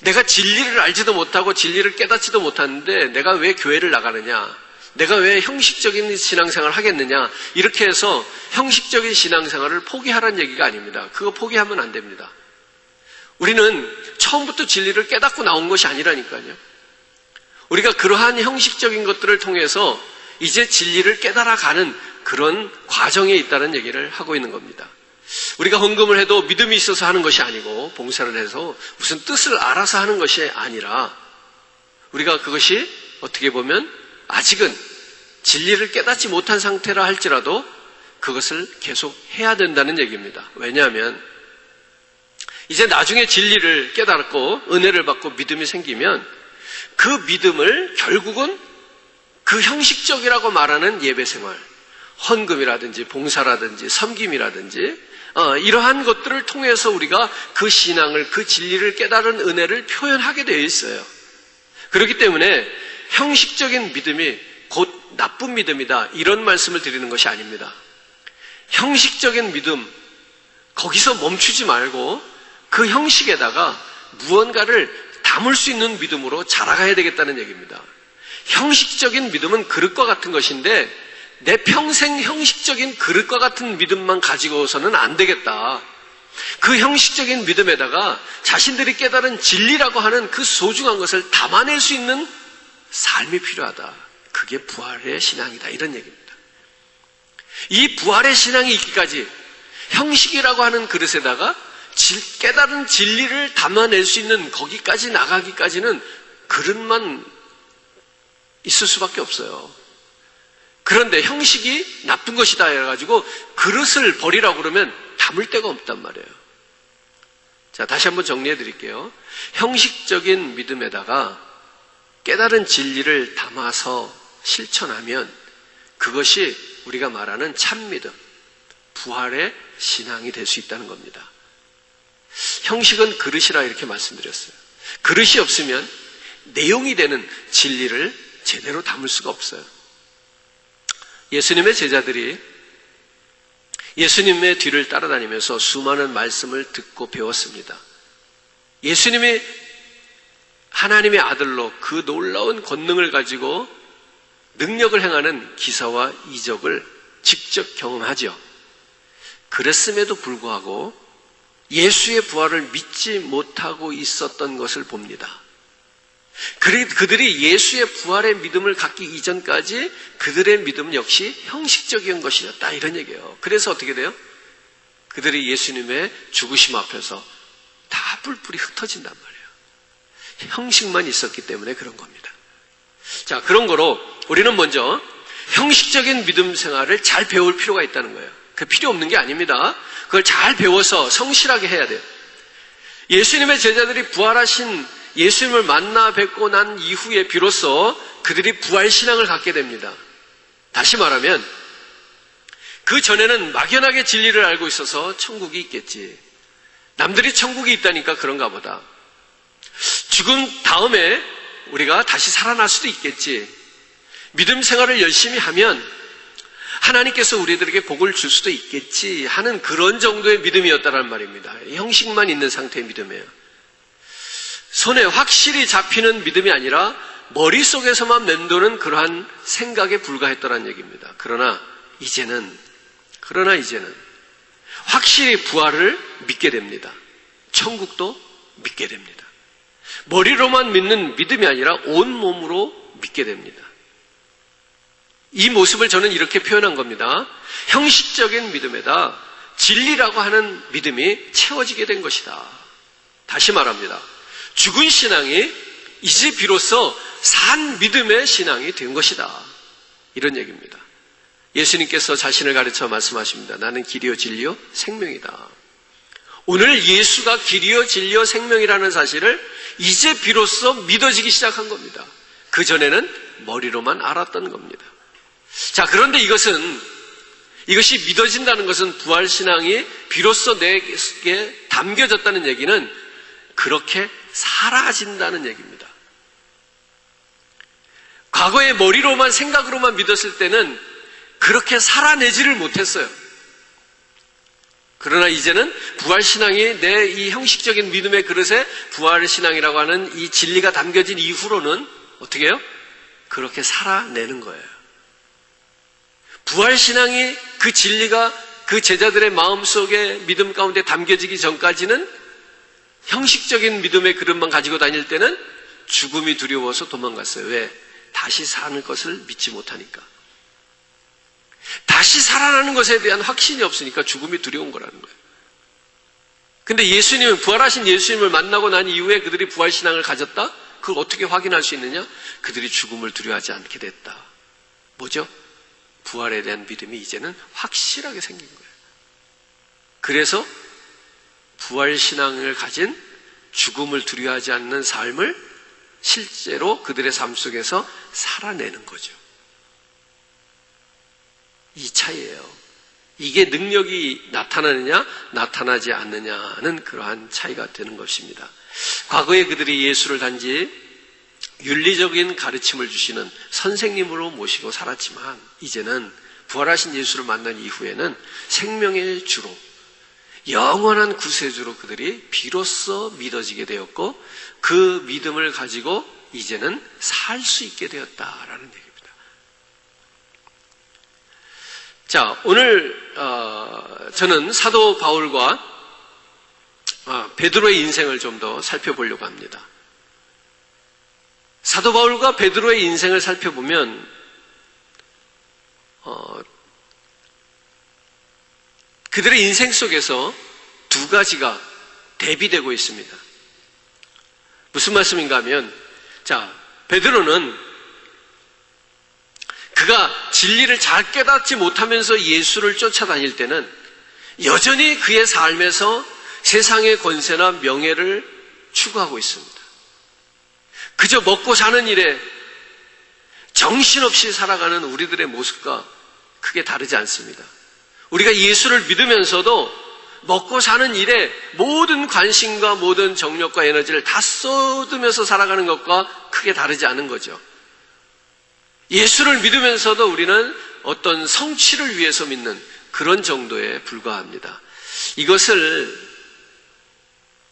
A: 내가 진리를 알지도 못하고 진리를 깨닫지도 못하는데 내가 왜 교회를 나가느냐, 내가 왜 형식적인 신앙생활을 하겠느냐, 이렇게 해서 형식적인 신앙생활을 포기하라는 얘기가 아닙니다. 그거 포기하면 안 됩니다. 우리는 처음부터 진리를 깨닫고 나온 것이 아니라니까요. 우리가 그러한 형식적인 것들을 통해서 이제 진리를 깨달아가는 그런 과정에 있다는 얘기를 하고 있는 겁니다. 우리가 헌금을 해도 믿음이 있어서 하는 것이 아니고, 봉사를 해서 무슨 뜻을 알아서 하는 것이 아니라, 우리가 그것이 어떻게 보면 아직은 진리를 깨닫지 못한 상태라 할지라도 그것을 계속 해야 된다는 얘기입니다. 왜냐하면 이제 나중에 진리를 깨닫고 은혜를 받고 믿음이 생기면 그 믿음을 결국은 그 형식적이라고 말하는 예배생활, 헌금이라든지 봉사라든지 섬김이라든지 이러한 것들을 통해서 우리가 그 신앙을, 그 진리를 깨달은 은혜를 표현하게 되어 있어요. 그렇기 때문에 형식적인 믿음이 곧 나쁜 믿음이다, 이런 말씀을 드리는 것이 아닙니다. 형식적인 믿음, 거기서 멈추지 말고 그 형식에다가 무언가를 담을 수 있는 믿음으로 자라가야 되겠다는 얘기입니다. 형식적인 믿음은 그릇과 같은 것인데 내 평생 형식적인 그릇과 같은 믿음만 가지고서는 안 되겠다. 그 형식적인 믿음에다가 자신들이 깨달은 진리라고 하는 그 소중한 것을 담아낼 수 있는 삶이 필요하다. 그게 부활의 신앙이다, 이런 얘기입니다. 이 부활의 신앙이 있기까지 형식이라고 하는 그릇에다가 깨달은 진리를 담아낼 수 있는 거기까지 나가기까지는 그릇만 있을 수밖에 없어요. 그런데 형식이 나쁜 것이다 해가지고 그릇을 버리라고 그러면 담을 데가 없단 말이에요. 자, 다시 한번 정리해 드릴게요. 형식적인 믿음에다가 깨달은 진리를 담아서 실천하면 그것이 우리가 말하는 참 믿음, 부활의 신앙이 될 수 있다는 겁니다. 형식은 그릇이라 이렇게 말씀드렸어요. 그릇이 없으면 내용이 되는 진리를 제대로 담을 수가 없어요. 예수님의 제자들이 예수님의 뒤를 따라다니면서 수많은 말씀을 듣고 배웠습니다. 예수님이 하나님의 아들로 그 놀라운 권능을 가지고 능력을 행하는 기사와 이적을 직접 경험하죠. 그랬음에도 불구하고 예수의 부활을 믿지 못하고 있었던 것을 봅니다. 그들이 예수의 부활의 믿음을 갖기 이전까지 그들의 믿음 역시 형식적인 것이었다, 이런 얘기예요. 그래서 어떻게 돼요? 그들이 예수님의 죽으심 앞에서 다 뿔뿔이 흩어진단 말이에요. 형식만 있었기 때문에 그런 겁니다. 자, 그런 거로 우리는 먼저 형식적인 믿음 생활을 잘 배울 필요가 있다는 거예요. 그 필요 없는 게 아닙니다. 그걸 잘 배워서 성실하게 해야 돼요. 예수님의 제자들이 부활하신 예수님을 만나 뵙고 난 이후에 비로소 그들이 부활신앙을 갖게 됩니다. 다시 말하면 그 전에는 막연하게 진리를 알고 있어서 천국이 있겠지, 남들이 천국이 있다니까 그런가 보다, 죽음 다음에 우리가 다시 살아날 수도 있겠지, 믿음 생활을 열심히 하면 하나님께서 우리들에게 복을 줄 수도 있겠지 하는 그런 정도의 믿음이었다는 말입니다. 형식만 있는 상태의 믿음이에요. 손에 확실히 잡히는 믿음이 아니라 머릿속에서만 맴도는 그러한 생각에 불과했다는 얘기입니다. 그러나 이제는 확실히 부활을 믿게 됩니다. 천국도 믿게 됩니다. 머리로만 믿는 믿음이 아니라 온 몸으로 믿게 됩니다. 이 모습을 저는 이렇게 표현한 겁니다. 형식적인 믿음에다 진리라고 하는 믿음이 채워지게 된 것이다. 다시 말합니다. 죽은 신앙이 이제 비로소 산 믿음의 신앙이 된 것이다, 이런 얘기입니다. 예수님께서 자신을 가르쳐 말씀하십니다. 나는 길이요 진리요 생명이다. 오늘 예수가 길이요 진리요 생명이라는 사실을 이제 비로소 믿어지기 시작한 겁니다. 그전에는 머리로만 알았던 겁니다. 자, 그런데 이것이 믿어진다는 것은 부활신앙이 비로소 내게 담겨졌다는 얘기는 그렇게 사라진다는 얘기입니다. 과거에 머리로만 생각으로만 믿었을 때는 그렇게 살아내지를 못했어요. 그러나 이제는 부활신앙이 내 이 형식적인 믿음의 그릇에 부활신앙이라고 하는 이 진리가 담겨진 이후로는 어떻게 해요? 그렇게 살아내는 거예요. 부활신앙이 그 진리가 그 제자들의 마음속에 믿음 가운데 담겨지기 전까지는 형식적인 믿음의 그릇만 가지고 다닐 때는 죽음이 두려워서 도망갔어요. 왜? 다시 사는 것을 믿지 못하니까. 다시 살아나는 것에 대한 확신이 없으니까 죽음이 두려운 거라는 거예요. 근데 예수님은, 부활하신 예수님을 만나고 난 이후에 그들이 부활신앙을 가졌다? 그걸 어떻게 확인할 수 있느냐? 그들이 죽음을 두려워하지 않게 됐다. 뭐죠? 부활에 대한 믿음이 이제는 확실하게 생긴 거예요. 그래서 부활신앙을 가진 죽음을 두려워하지 않는 삶을 실제로 그들의 삶 속에서 살아내는 거죠. 이 차이예요. 이게 능력이 나타나느냐 나타나지 않느냐는 그러한 차이가 되는 것입니다. 과거에 그들이 예수를 단지 윤리적인 가르침을 주시는 선생님으로 모시고 살았지만 이제는 부활하신 예수를 만난 이후에는 생명의 주로, 영원한 구세주로 그들이 비로소 믿어지게 되었고 그 믿음을 가지고 이제는 살 수 있게 되었다라는 얘기입니다. 자, 오늘 저는 사도 바울과 베드로의 인생을 좀 더 살펴보려고 합니다. 사도 바울과 베드로의 인생을 살펴보면 그들의 인생 속에서 두 가지가 대비되고 있습니다. 무슨 말씀인가 하면, 자, 베드로는 그가 진리를 잘 깨닫지 못하면서 예수를 쫓아다닐 때는 여전히 그의 삶에서 세상의 권세나 명예를 추구하고 있습니다. 그저 먹고 사는 일에 정신없이 살아가는 우리들의 모습과 크게 다르지 않습니다. 우리가 예수를 믿으면서도 먹고 사는 일에 모든 관심과 모든 정력과 에너지를 다 쏟으면서 살아가는 것과 크게 다르지 않은 거죠. 예수를 믿으면서도 우리는 어떤 성취를 위해서 믿는 그런 정도에 불과합니다. 이것을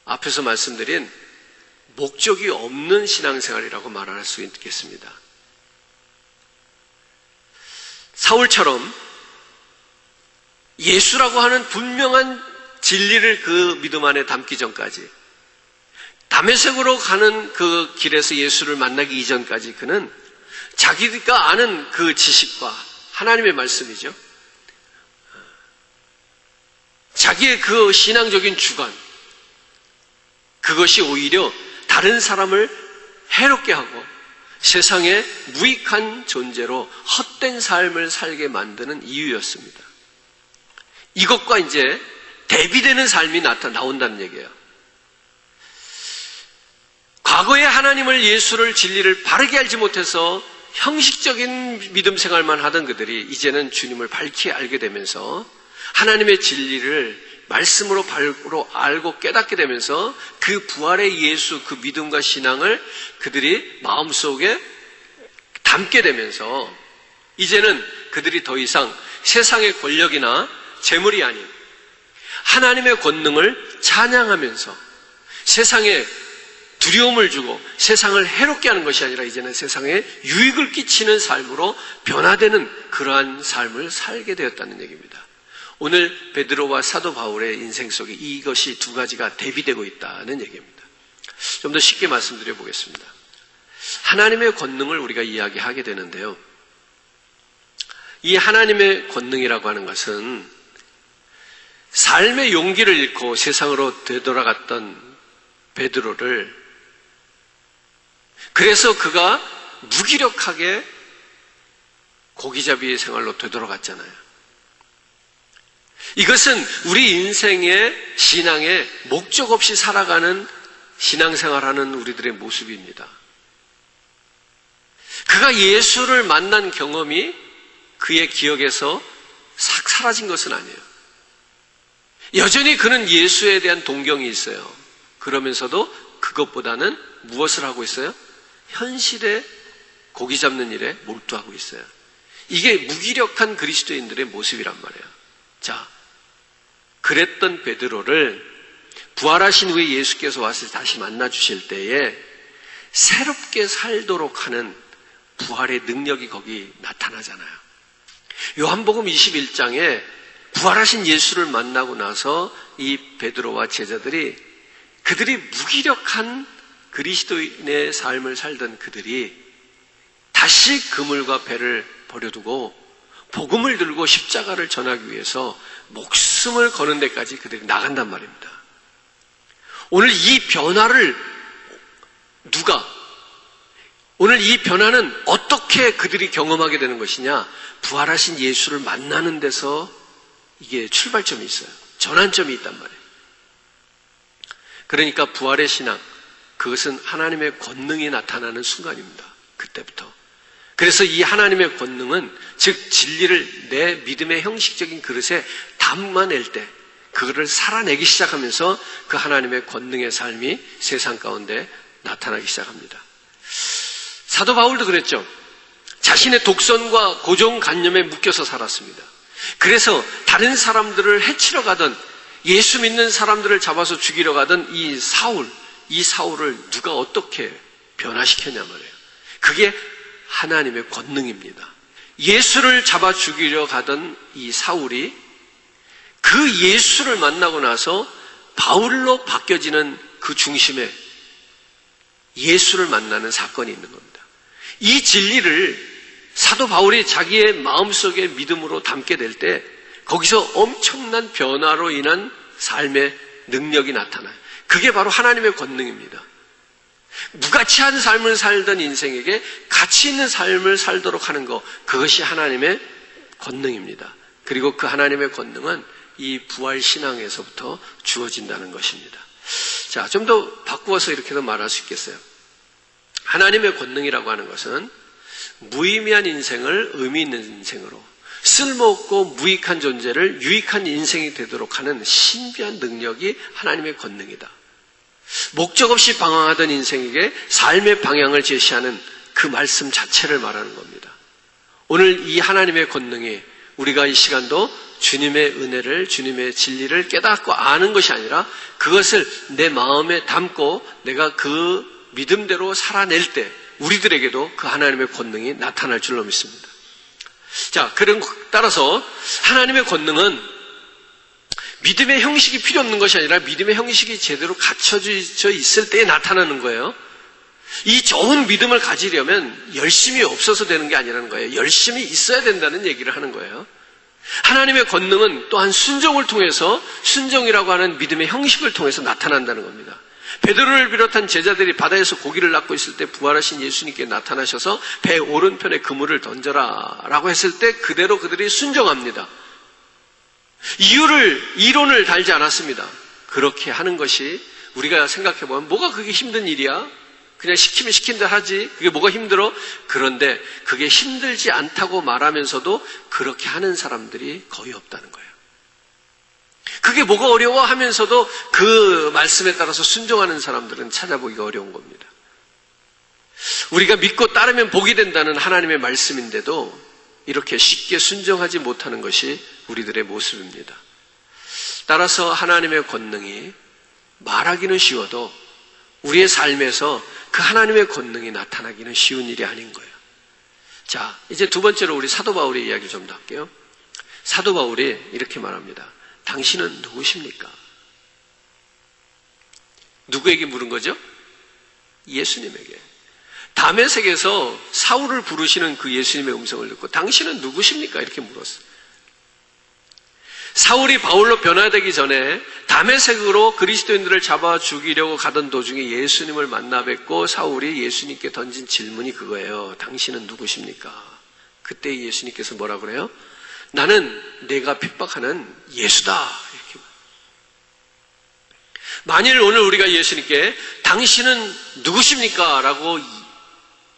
A: 앞에서 말씀드린 목적이 없는 신앙생활이라고 말할 수 있겠습니다. 사울처럼 예수라고 하는 분명한 진리를 그 믿음 안에 담기 전까지, 다메섹으로 가는 그 길에서 예수를 만나기 이전까지 그는 자기가 아는 그 지식과 하나님의 말씀이죠, 자기의 그 신앙적인 주관, 그것이 오히려 다른 사람을 해롭게 하고 세상에 무익한 존재로 헛된 삶을 살게 만드는 이유였습니다. 이것과 이제 대비되는 삶이 나온다는 얘기예요. 과거에 하나님을, 예수를, 진리를 바르게 알지 못해서 형식적인 믿음 생활만 하던 그들이 이제는 주님을 밝히 알게 되면서 하나님의 진리를 말씀으로 바로 알고 깨닫게 되면서 그 부활의 예수, 그 믿음과 신앙을 그들이 마음속에 담게 되면서 이제는 그들이 더 이상 세상의 권력이나 재물이 아닌 하나님의 권능을 찬양하면서 세상에 두려움을 주고 세상을 해롭게 하는 것이 아니라 이제는 세상에 유익을 끼치는 삶으로 변화되는 그러한 삶을 살게 되었다는 얘기입니다. 오늘 베드로와 사도 바울의 인생 속에 이것이 두 가지가 대비되고 있다는 얘기입니다. 좀 더 쉽게 말씀드려 보겠습니다. 하나님의 권능을 우리가 이야기하게 되는데요, 이 하나님의 권능이라고 하는 것은 삶의 용기를 잃고 세상으로 되돌아갔던 베드로를, 그래서 그가 무기력하게 고기잡이의 생활로 되돌아갔잖아요. 이것은 우리 인생의 신앙에 목적 없이 살아가는 신앙생활하는 우리들의 모습입니다. 그가 예수를 만난 경험이 그의 기억에서 싹 사라진 것은 아니에요. 여전히 그는 예수에 대한 동경이 있어요. 그러면서도 그것보다는 무엇을 하고 있어요? 현실에 고기 잡는 일에 몰두하고 있어요. 이게 무기력한 그리스도인들의 모습이란 말이에요. 자, 그랬던 베드로를 부활하신 후에 예수께서 와서 다시 만나 주실 때에 새롭게 살도록 하는 부활의 능력이 거기 나타나잖아요. 요한복음 21장에 부활하신 예수를 만나고 나서 이 베드로와 제자들이 그들이 무기력한 그리스도인의 삶을 살던 그들이 다시 그물과 배를 버려두고 복음을 들고 십자가를 전하기 위해서 목숨을 거는 데까지 그들이 나간단 말입니다. 오늘 이 변화를 오늘 이 변화는 어떻게 그들이 경험하게 되는 것이냐? 부활하신 예수를 만나는 데서 이게 출발점이 있어요. 전환점이 있단 말이에요. 그러니까 부활의 신앙, 그것은 하나님의 권능이 나타나는 순간입니다. 그때부터. 그래서 이 하나님의 권능은, 즉 진리를 내 믿음의 형식적인 그릇에 담아낼 때 그거를 살아내기 시작하면서 그 하나님의 권능의 삶이 세상 가운데 나타나기 시작합니다. 사도 바울도 그랬죠. 자신의 독선과 고정관념에 묶여서 살았습니다. 그래서 다른 사람들을 해치러 가던, 예수 믿는 사람들을 잡아서 죽이러 가던 이 사울을 누가 어떻게 변화시켰냐 말이에요. 그게 하나님의 권능입니다. 예수를 잡아 죽이려 가던 이 사울이 그 예수를 만나고 나서 바울로 바뀌어지는 그 중심에 예수를 만나는 사건이 있는 겁니다. 이 진리를 사도 바울이 자기의 마음속에 믿음으로 담게 될 때 거기서 엄청난 변화로 인한 삶의 능력이 나타나요. 그게 바로 하나님의 권능입니다. 무가치한 삶을 살던 인생에게 가치 있는 삶을 살도록 하는 것, 그것이 하나님의 권능입니다. 그리고 그 하나님의 권능은 이 부활 신앙에서부터 주어진다는 것입니다. 자, 좀 더 바꾸어서 이렇게도 말할 수 있겠어요. 하나님의 권능이라고 하는 것은 무의미한 인생을 의미 있는 인생으로, 쓸모없고 무익한 존재를 유익한 인생이 되도록 하는 신비한 능력이 하나님의 권능이다. 목적 없이 방황하던 인생에게 삶의 방향을 제시하는 그 말씀 자체를 말하는 겁니다. 오늘 이 하나님의 권능이 우리가 이 시간도 주님의 은혜를, 주님의 진리를 깨닫고 아는 것이 아니라 그것을 내 마음에 담고 내가 그 믿음대로 살아낼 때 우리들에게도 그 하나님의 권능이 나타날 줄로 믿습니다. 자, 따라서 하나님의 권능은 믿음의 형식이 필요 없는 것이 아니라 믿음의 형식이 제대로 갖춰져 있을 때에 나타나는 거예요. 이 좋은 믿음을 가지려면 열심이 없어서 되는 게 아니라는 거예요. 열심이 있어야 된다는 얘기를 하는 거예요. 하나님의 권능은 또한 순종을 통해서, 순종이라고 하는 믿음의 형식을 통해서 나타난다는 겁니다. 베드로를 비롯한 제자들이 바다에서 고기를 낚고 있을 때 부활하신 예수님께 나타나셔서 배 오른편에 그물을 던져라 라고 했을 때 그대로 그들이 순종합니다. 이론을 달지 않았습니다. 그렇게 하는 것이 우리가 생각해보면 뭐가 그게 힘든 일이야? 그냥 시키면 시킨 대로 하지. 그게 뭐가 힘들어? 그런데 그게 힘들지 않다고 말하면서도 그렇게 하는 사람들이 거의 없다는 거예요. 그게 뭐가 어려워 하면서도 그 말씀에 따라서 순종하는 사람들은 찾아보기가 어려운 겁니다. 우리가 믿고 따르면 복이 된다는 하나님의 말씀인데도 이렇게 쉽게 순종하지 못하는 것이 우리들의 모습입니다. 따라서 하나님의 권능이 말하기는 쉬워도 우리의 삶에서 그 하나님의 권능이 나타나기는 쉬운 일이 아닌 거예요. 자, 이제 두 번째로 우리 사도 바울의 이야기 좀 더 할게요. 사도 바울이 이렇게 말합니다. 당신은 누구십니까? 누구에게 물은 거죠? 예수님에게. 다메섹에서 사울을 부르시는 그 예수님의 음성을 듣고 당신은 누구십니까? 이렇게 물었어요. 사울이 바울로 변화되기 전에 다메섹으로 그리스도인들을 잡아 죽이려고 가던 도중에 예수님을 만나 뵙고 사울이 예수님께 던진 질문이 그거예요. 당신은 누구십니까? 그때 예수님께서 뭐라 그래요? 나는 내가 핍박하는 예수다. 이렇게. 만일 오늘 우리가 예수님께 당신은 누구십니까? 라고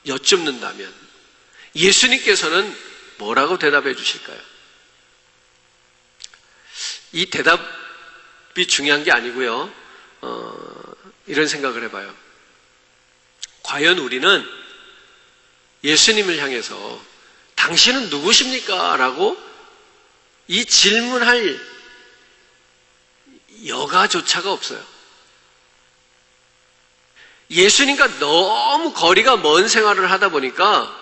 A: 여쭙는다면 예수님께서는 뭐라고 대답해 주실까요? 이 대답이 중요한 게 아니고요. 이런 생각을 해봐요. 과연 우리는 예수님을 향해서 당신은 누구십니까? 라고 이 질문할 여가조차가 없어요. 예수님과 너무 거리가 먼 생활을 하다 보니까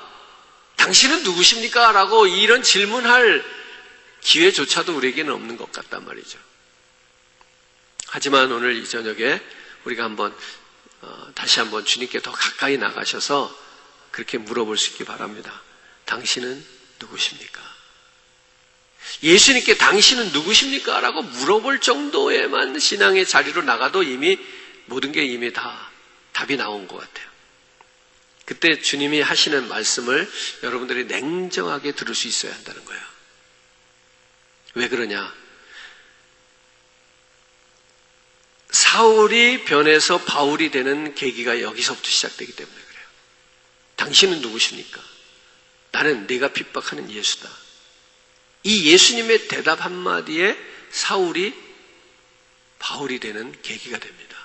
A: 당신은 누구십니까? 라고 이런 질문할 기회조차도 우리에게는 없는 것 같단 말이죠. 하지만 오늘 이 저녁에 우리가 다시 한번 주님께 더 가까이 나가셔서 그렇게 물어볼 수 있기 바랍니다. 당신은 누구십니까? 예수님께 당신은 누구십니까? 라고 물어볼 정도에만 신앙의 자리로 나가도 이미 모든 게 이미 다 답이 나온 것 같아요. 그때 주님이 하시는 말씀을 여러분들이 냉정하게 들을 수 있어야 한다는 거예요. 왜 그러냐? 사울이 변해서 바울이 되는 계기가 여기서부터 시작되기 때문에 그래요. 당신은 누구십니까? 나는 네가 핍박하는 예수다. 이 예수님의 대답 한마디에 사울이 바울이 되는 계기가 됩니다.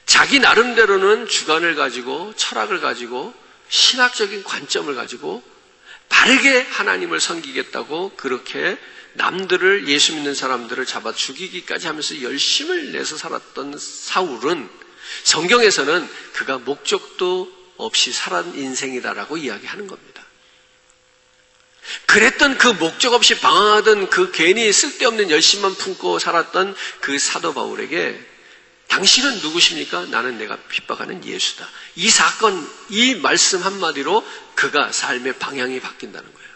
A: 자기 나름대로는 주관을 가지고 철학을 가지고 신학적인 관점을 가지고 바르게 하나님을 섬기겠다고 그렇게 남들을 예수 믿는 사람들을 잡아 죽이기까지 하면서 열심을 내서 살았던 사울은 성경에서는 그가 목적도 없이 살아온 인생이다라고 이야기하는 겁니다. 그랬던 그 목적 없이 방황하던 그 괜히 쓸데없는 열심만 품고 살았던 그 사도 바울에게 당신은 누구십니까? 나는 내가 핍박하는 예수다. 이 사건, 이 말씀 한마디로 그가 삶의 방향이 바뀐다는 거예요.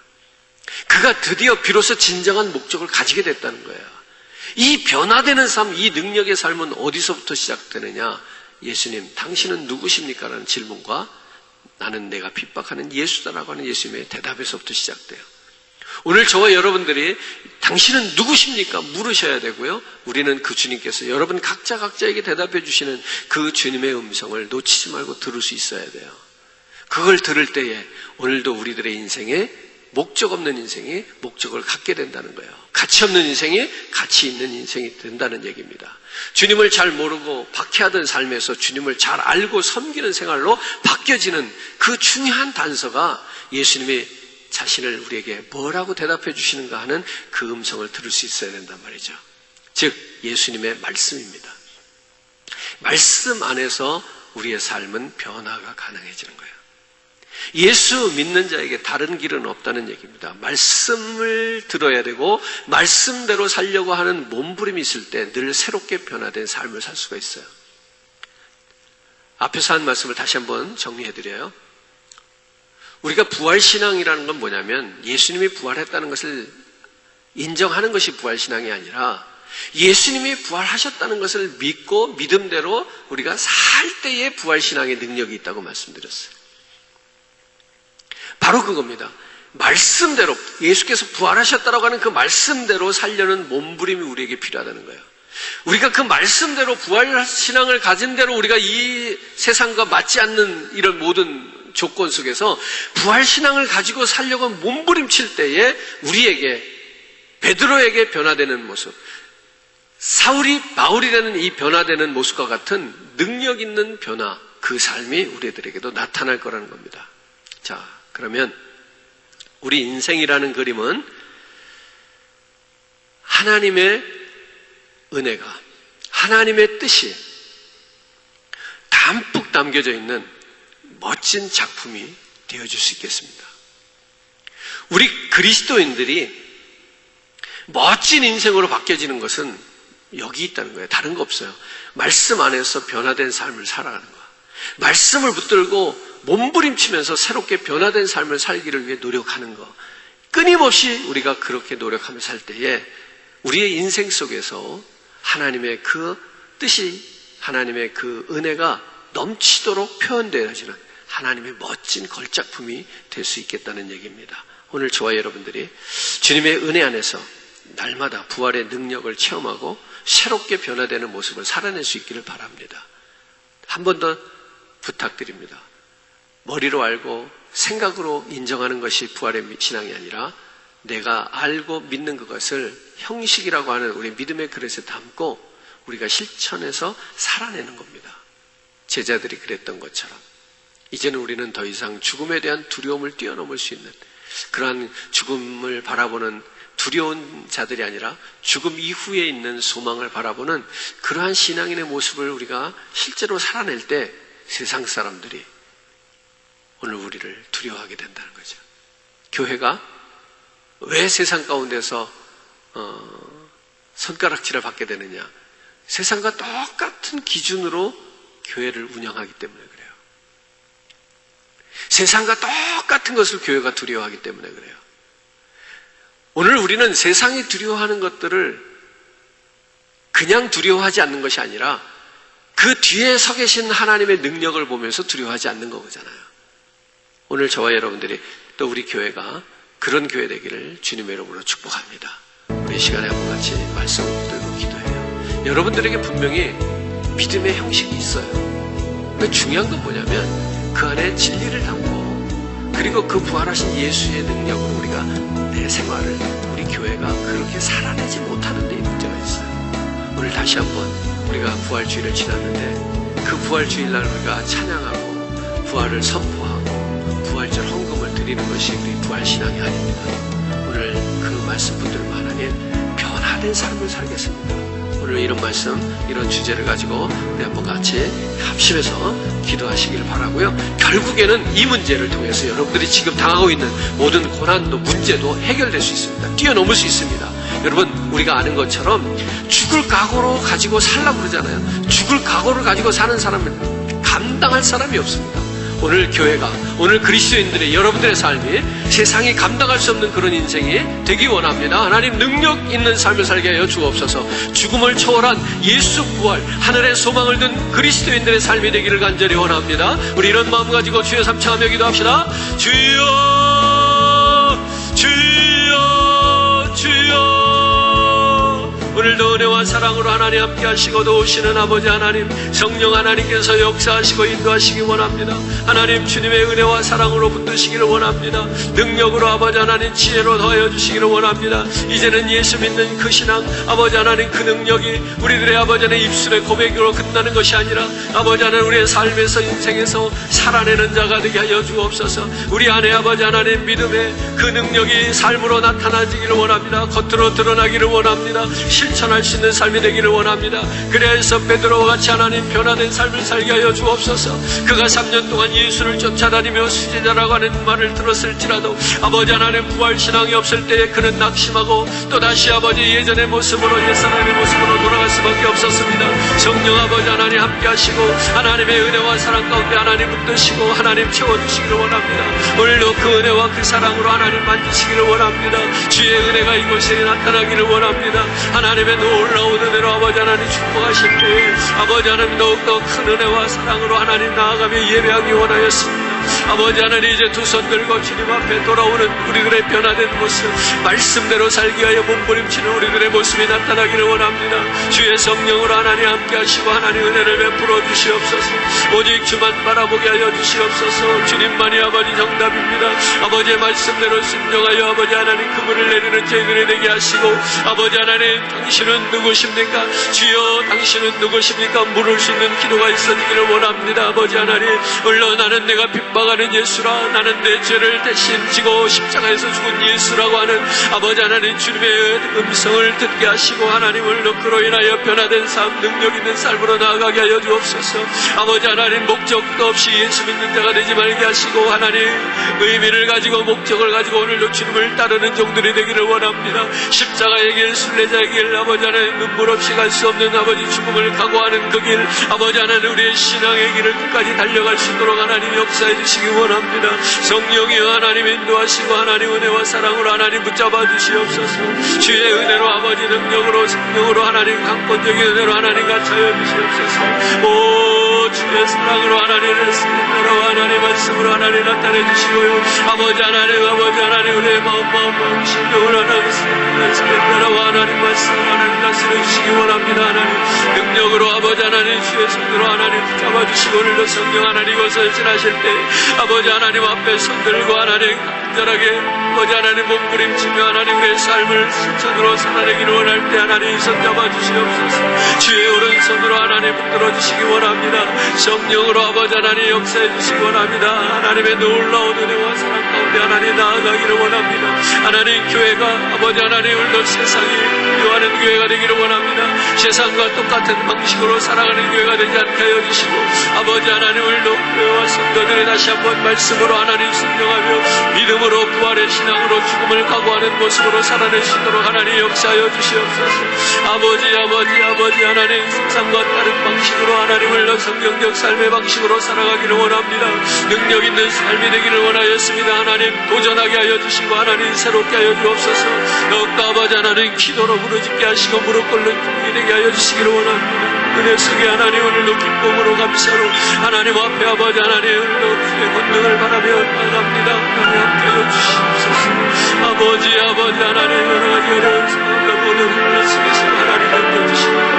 A: 그가 드디어 비로소 진정한 목적을 가지게 됐다는 거예요. 이 변화되는 삶, 이 능력의 삶은 어디서부터 시작되느냐? 예수님, 당신은 누구십니까? 라는 질문과 나는 내가 핍박하는 예수다라고 하는 예수님의 대답에서부터 시작돼요. 오늘 저와 여러분들이 당신은 누구십니까? 물으셔야 되고요. 우리는 그 주님께서 여러분 각자에게 대답해 주시는 그 주님의 음성을 놓치지 말고 들을 수 있어야 돼요. 그걸 들을 때에 오늘도 우리들의 인생에 목적 없는 인생이 목적을 갖게 된다는 거예요. 가치 없는 인생이 가치 있는 인생이 된다는 얘기입니다. 주님을 잘 모르고 박해하던 삶에서 주님을 잘 알고 섬기는 생활로 바뀌어지는 그 중요한 단서가 예수님이 자신을 우리에게 뭐라고 대답해 주시는가 하는 그 음성을 들을 수 있어야 된단 말이죠. 즉 예수님의 말씀입니다. 말씀 안에서 우리의 삶은 변화가 가능해지는 거예요. 예수 믿는 자에게 다른 길은 없다는 얘기입니다. 말씀을 들어야 되고 말씀대로 살려고 하는 몸부림이 있을 때 늘 새롭게 변화된 삶을 살 수가 있어요. 앞에서 한 말씀을 다시 한번 정리해드려요. 우리가 부활신앙이라는 건 뭐냐면 예수님이 부활했다는 것을 인정하는 것이 부활신앙이 아니라 예수님이 부활하셨다는 것을 믿고 믿음대로 우리가 살 때의 부활신앙의 능력이 있다고 말씀드렸어요. 바로 그겁니다. 말씀대로 예수께서 부활하셨다라고 하는 그 말씀대로 살려는 몸부림이 우리에게 필요하다는 거예요. 우리가 그 말씀대로 부활신앙을 가진 대로 우리가 이 세상과 맞지 않는 이런 모든 조건 속에서 부활신앙을 가지고 살려고 몸부림칠 때에 우리에게 베드로에게 변화되는 모습, 사울이 바울이 되는 이 변화되는 모습과 같은 능력 있는 변화, 그 삶이 우리들에게도 나타날 거라는 겁니다. 자, 그러면 우리 인생이라는 그림은 하나님의 은혜가, 하나님의 뜻이 담뿍 담겨져 있는 멋진 작품이 되어줄 수 있겠습니다. 우리 그리스도인들이 멋진 인생으로 바뀌어지는 것은 여기 있다는 거예요. 다른 거 없어요. 말씀 안에서 변화된 삶을 살아가는 거예요. 말씀을 붙들고 몸부림치면서 새롭게 변화된 삶을 살기를 위해 노력하는 거. 끊임없이 우리가 그렇게 노력하며 살 때에 우리의 인생 속에서 하나님의 그 뜻이, 하나님의 그 은혜가 넘치도록 표현되어지는 하나님의 멋진 걸작품이 될 수 있겠다는 얘기입니다. 오늘 저와 여러분들이 주님의 은혜 안에서 날마다 부활의 능력을 체험하고 새롭게 변화되는 모습을 살아낼 수 있기를 바랍니다. 한 번 더 부탁드립니다. 머리로 알고 생각으로 인정하는 것이 부활의 신앙이 아니라 내가 알고 믿는 그것을 형식이라고 하는 우리 믿음의 그릇에 담고 우리가 실천해서 살아내는 겁니다. 제자들이 그랬던 것처럼 이제는 우리는 더 이상 죽음에 대한 두려움을 뛰어넘을 수 있는 그러한 죽음을 바라보는 두려운 자들이 아니라 죽음 이후에 있는 소망을 바라보는 그러한 신앙인의 모습을 우리가 실제로 살아낼 때 세상 사람들이 오늘 우리를 두려워하게 된다는 거죠. 교회가 왜 세상 가운데서 손가락질을 받게 되느냐? 세상과 똑같은 기준으로 교회를 운영하기 때문에 그래요. 세상과 똑같은 것을 교회가 두려워하기 때문에 그래요. 오늘 우리는 세상이 두려워하는 것들을 그냥 두려워하지 않는 것이 아니라 그 뒤에 서 계신 하나님의 능력을 보면서 두려워하지 않는 거잖아요. 오늘 저와 여러분들이 또 우리 교회가 그런 교회 되기를 주님의 이름으로 축복합니다. 우리 시간에 한번 같이 말씀 들고 기도해요. 여러분들에게 분명히 믿음의 형식이 있어요. 근데 중요한 건 뭐냐면 그 안에 진리를 담고 그리고 그 부활하신 예수의 능력으로 우리가 내 생활을 우리 교회가 그렇게 살아내지 못하는 데 문제가 있어요. 오늘 다시 한번 우리가 부활주일을 지났는데 그 부활주일날 우리가 찬양하고 부활을 선포하고 부활절 헌금을 드리는 것이 우리 부활신앙이 아닙니다. 오늘 그 말씀 붙들고 하나님 변화된 삶을 살겠습니다. 오늘 이런 말씀, 이런 주제를 가지고 우리 한번 같이 합심해서 기도하시길 바라고요. 결국에는 이 문제를 통해서 여러분들이 지금 당하고 있는 모든 고난도 문제도 해결될 수 있습니다. 뛰어넘을 수 있습니다. 여러분, 우리가 아는 것처럼 죽을 각오로 가지고 살라고 그러잖아요. 죽을 각오를 가지고 사는 사람은 감당할 사람이 없습니다. 오늘 교회가, 오늘 그리스도인들의 여러분들의 삶이 세상이 감당할 수 없는 그런 인생이 되기 원합니다. 하나님 능력 있는 삶을 살게 하여 주옵소서. 죽음을 초월한 예수 부활, 하늘의 소망을 둔 그리스도인들의 삶이 되기를 간절히 원합니다. 우리 이런 마음 가지고 주여 삼창하며 기도합시다. 주여, 주여, 주여. 오늘도 은혜와 사랑으로 하나님 함께 하시고 도우시는 아버지 하나님, 성령 하나님께서 역사하시고 인도하시기 원합니다. 하나님 주님의 은혜와 사랑으로 붙드시기를 원합니다. 능력으로 아버지 하나님 지혜로 더하여 주시기를 원합니다. 이제는 예수 믿는 그 신앙, 아버지 하나님 그 능력이 우리들의 아버지 하나님 입술의 고백으로 끝나는 것이 아니라 아버지 하나님 우리의 삶에서 인생에서 살아내는 자가 되게 하여 주옵소서. 우리 안에 아버지 하나님 믿음의 그 능력이 삶으로 나타나지기를 원합니다. 겉으로 드러나기를 원합니다. 실천할 수 있는 삶이 되기를 원합니다. 그래서 베드로와 같이 하나님 변화된 삶을 살게 하여 주옵소서. 그가 3년 동안 예수를 쫓아다니며 수제자라고 하는 말을 들었을지라도 아버지 하나님 부활신앙이 없을 때에 그는 낙심하고 또다시 아버지 예전의 모습으로 옛사람의 모습으로 돌아갈 수밖에 없었습니다. 성령 아버지 하나님 함께 하시고 하나님의 은혜와 사랑 가운데 하나님 붙드시고 하나님 채워주시기를 원합니다. 오늘도 그 은혜와 그 사랑으로 하나님 만지시기를 원합니다. 주의 은혜가 이곳에 나타나기를 원합니다. 하나님의 놀라운 은혜로 아버지 하나님 축복하실 때에 아버지 하나님 더욱더 큰 은혜와 사랑으로 하나님 나아가며 예배하기 원하였습니다. 아버지 하나님 이제 두 손 들고 주님 앞에 돌아오는 우리들의 변화된 모습, 말씀대로 살기 위하여 몸부림치는 우리들의 모습이 나타나기를 원합니다. 주의 성령으로 하나님 함께 하시고 하나님 은혜를 베풀어 주시옵소서. 오직 주만 바라보게 하여 주시옵소서. 주님만이 아버지 정답입니다. 아버지의 말씀대로 순종하여 아버지 하나님 그물을 내리는 저희들이 되게 하시고 아버지 하나님 당신은 누구십니까? 주여 당신은 누구십니까? 물을 수 있는 기도가 있어지기를 원합니다. 아버지 하나님 물론 나는 내가 핍박하는 예수라, 나는 내 죄를 대신 지고 십자가에서 죽은 예수라고 하는 아버지 하나님 주님의 음성을 듣게 하시고 하나님을 그로 인하여 변화된 삶, 능력 있는 삶으로 나아가게 하여 주옵소서. 아버지 하나님 목적도 없이 예수 믿는 자가 되지 말게 하시고 하나님 의미를 가지고 목적을 가지고 오늘도 주님을 따르는 종들이 되기를 원합니다. 십자가의 길, 순례자의 길, 아버지 하나님 눈물 없이 갈 수 없는 아버지 죽음을 각오하는 그 길, 아버지 하나님 우리의 신앙의 길을 끝까지 달려갈 수 있도록 하나님 역사해 주시기 원합니다. 성령이여 하나님 인도하시고 하나님 은혜와 사랑으로 하나님 붙잡아 주시옵소서. 주의 은혜로 아버지 능력으로 생명으로 하나님 강권적인 은혜로 하나님 같이하여 주시옵소서. 오 주의 사랑으로 하나님의 스님으로 하나님 말씀으로 하나님 나타내 주시고요. 아버지 하나님 우리의 마음 심령을 하나님 스님으로 하나님 말씀으로 하나님 다스려 주시기 원합니다. 하나님 능력으로 아버지 하나님 주의 손으로 하나님 붙잡아 주시고 오늘도 성령 하나님 이곳을 지나실 때 아버지 하나님 앞에 손들고 하나님 온전하게 아버지 하나님 몸부림치며 하나님 우리의 삶을 실천으로 살아내기를 원할 때 하나님 손잡아 주시옵소서. 주의 오른손으로 하나님 붙들어 주시기 원합니다. 성령으로 아버지 하나님 역사해 주시기 원합니다. 하나님의 놀라운 은혜와 사랑 가운데 하나님 나아가기를 원합니다. 하나님 교회가 아버지 하나님 오늘도 세상이 요하는 교회가 되기를 원합니다. 세상과 똑같은 방식으로 살아가는 교회가 되지 않게 하여 주시고 아버지 하나님 오늘도 교회와 성도들이 다시 한번 말씀으로 하나님 순종하며 믿음으로 부활의 신앙으로 죽음을 각오하는 모습으로 살아내시도록 하나님 역사하여 주시옵소서. 아버지 하나님 세상과 다른 방식으로 하나님을 성경적 삶의 방식으로 살아가기를 원합니다. 능력 있는 삶이 되기를 원하였습니다. 하나님 도전하게 하여 주시고 하나님 새롭게 하여 주옵소서. 더욱더 아버지 하나님 기도로 부르짖게 하시고 무릎 꿇는 중이 되게 하여 주시기를 원합니다. 은혜 속에 하나님 오늘도 기쁨으로 감사로 하나님 앞에 아버지 하나님 오늘도 주의 권능을 바라며 나갑니다. 하나님 함께 하여 주시옵소서. 아버지 하나님 여러 가지 어려운 상황과 모든 혼란 속에서 하나님 함께 해주시옵소서.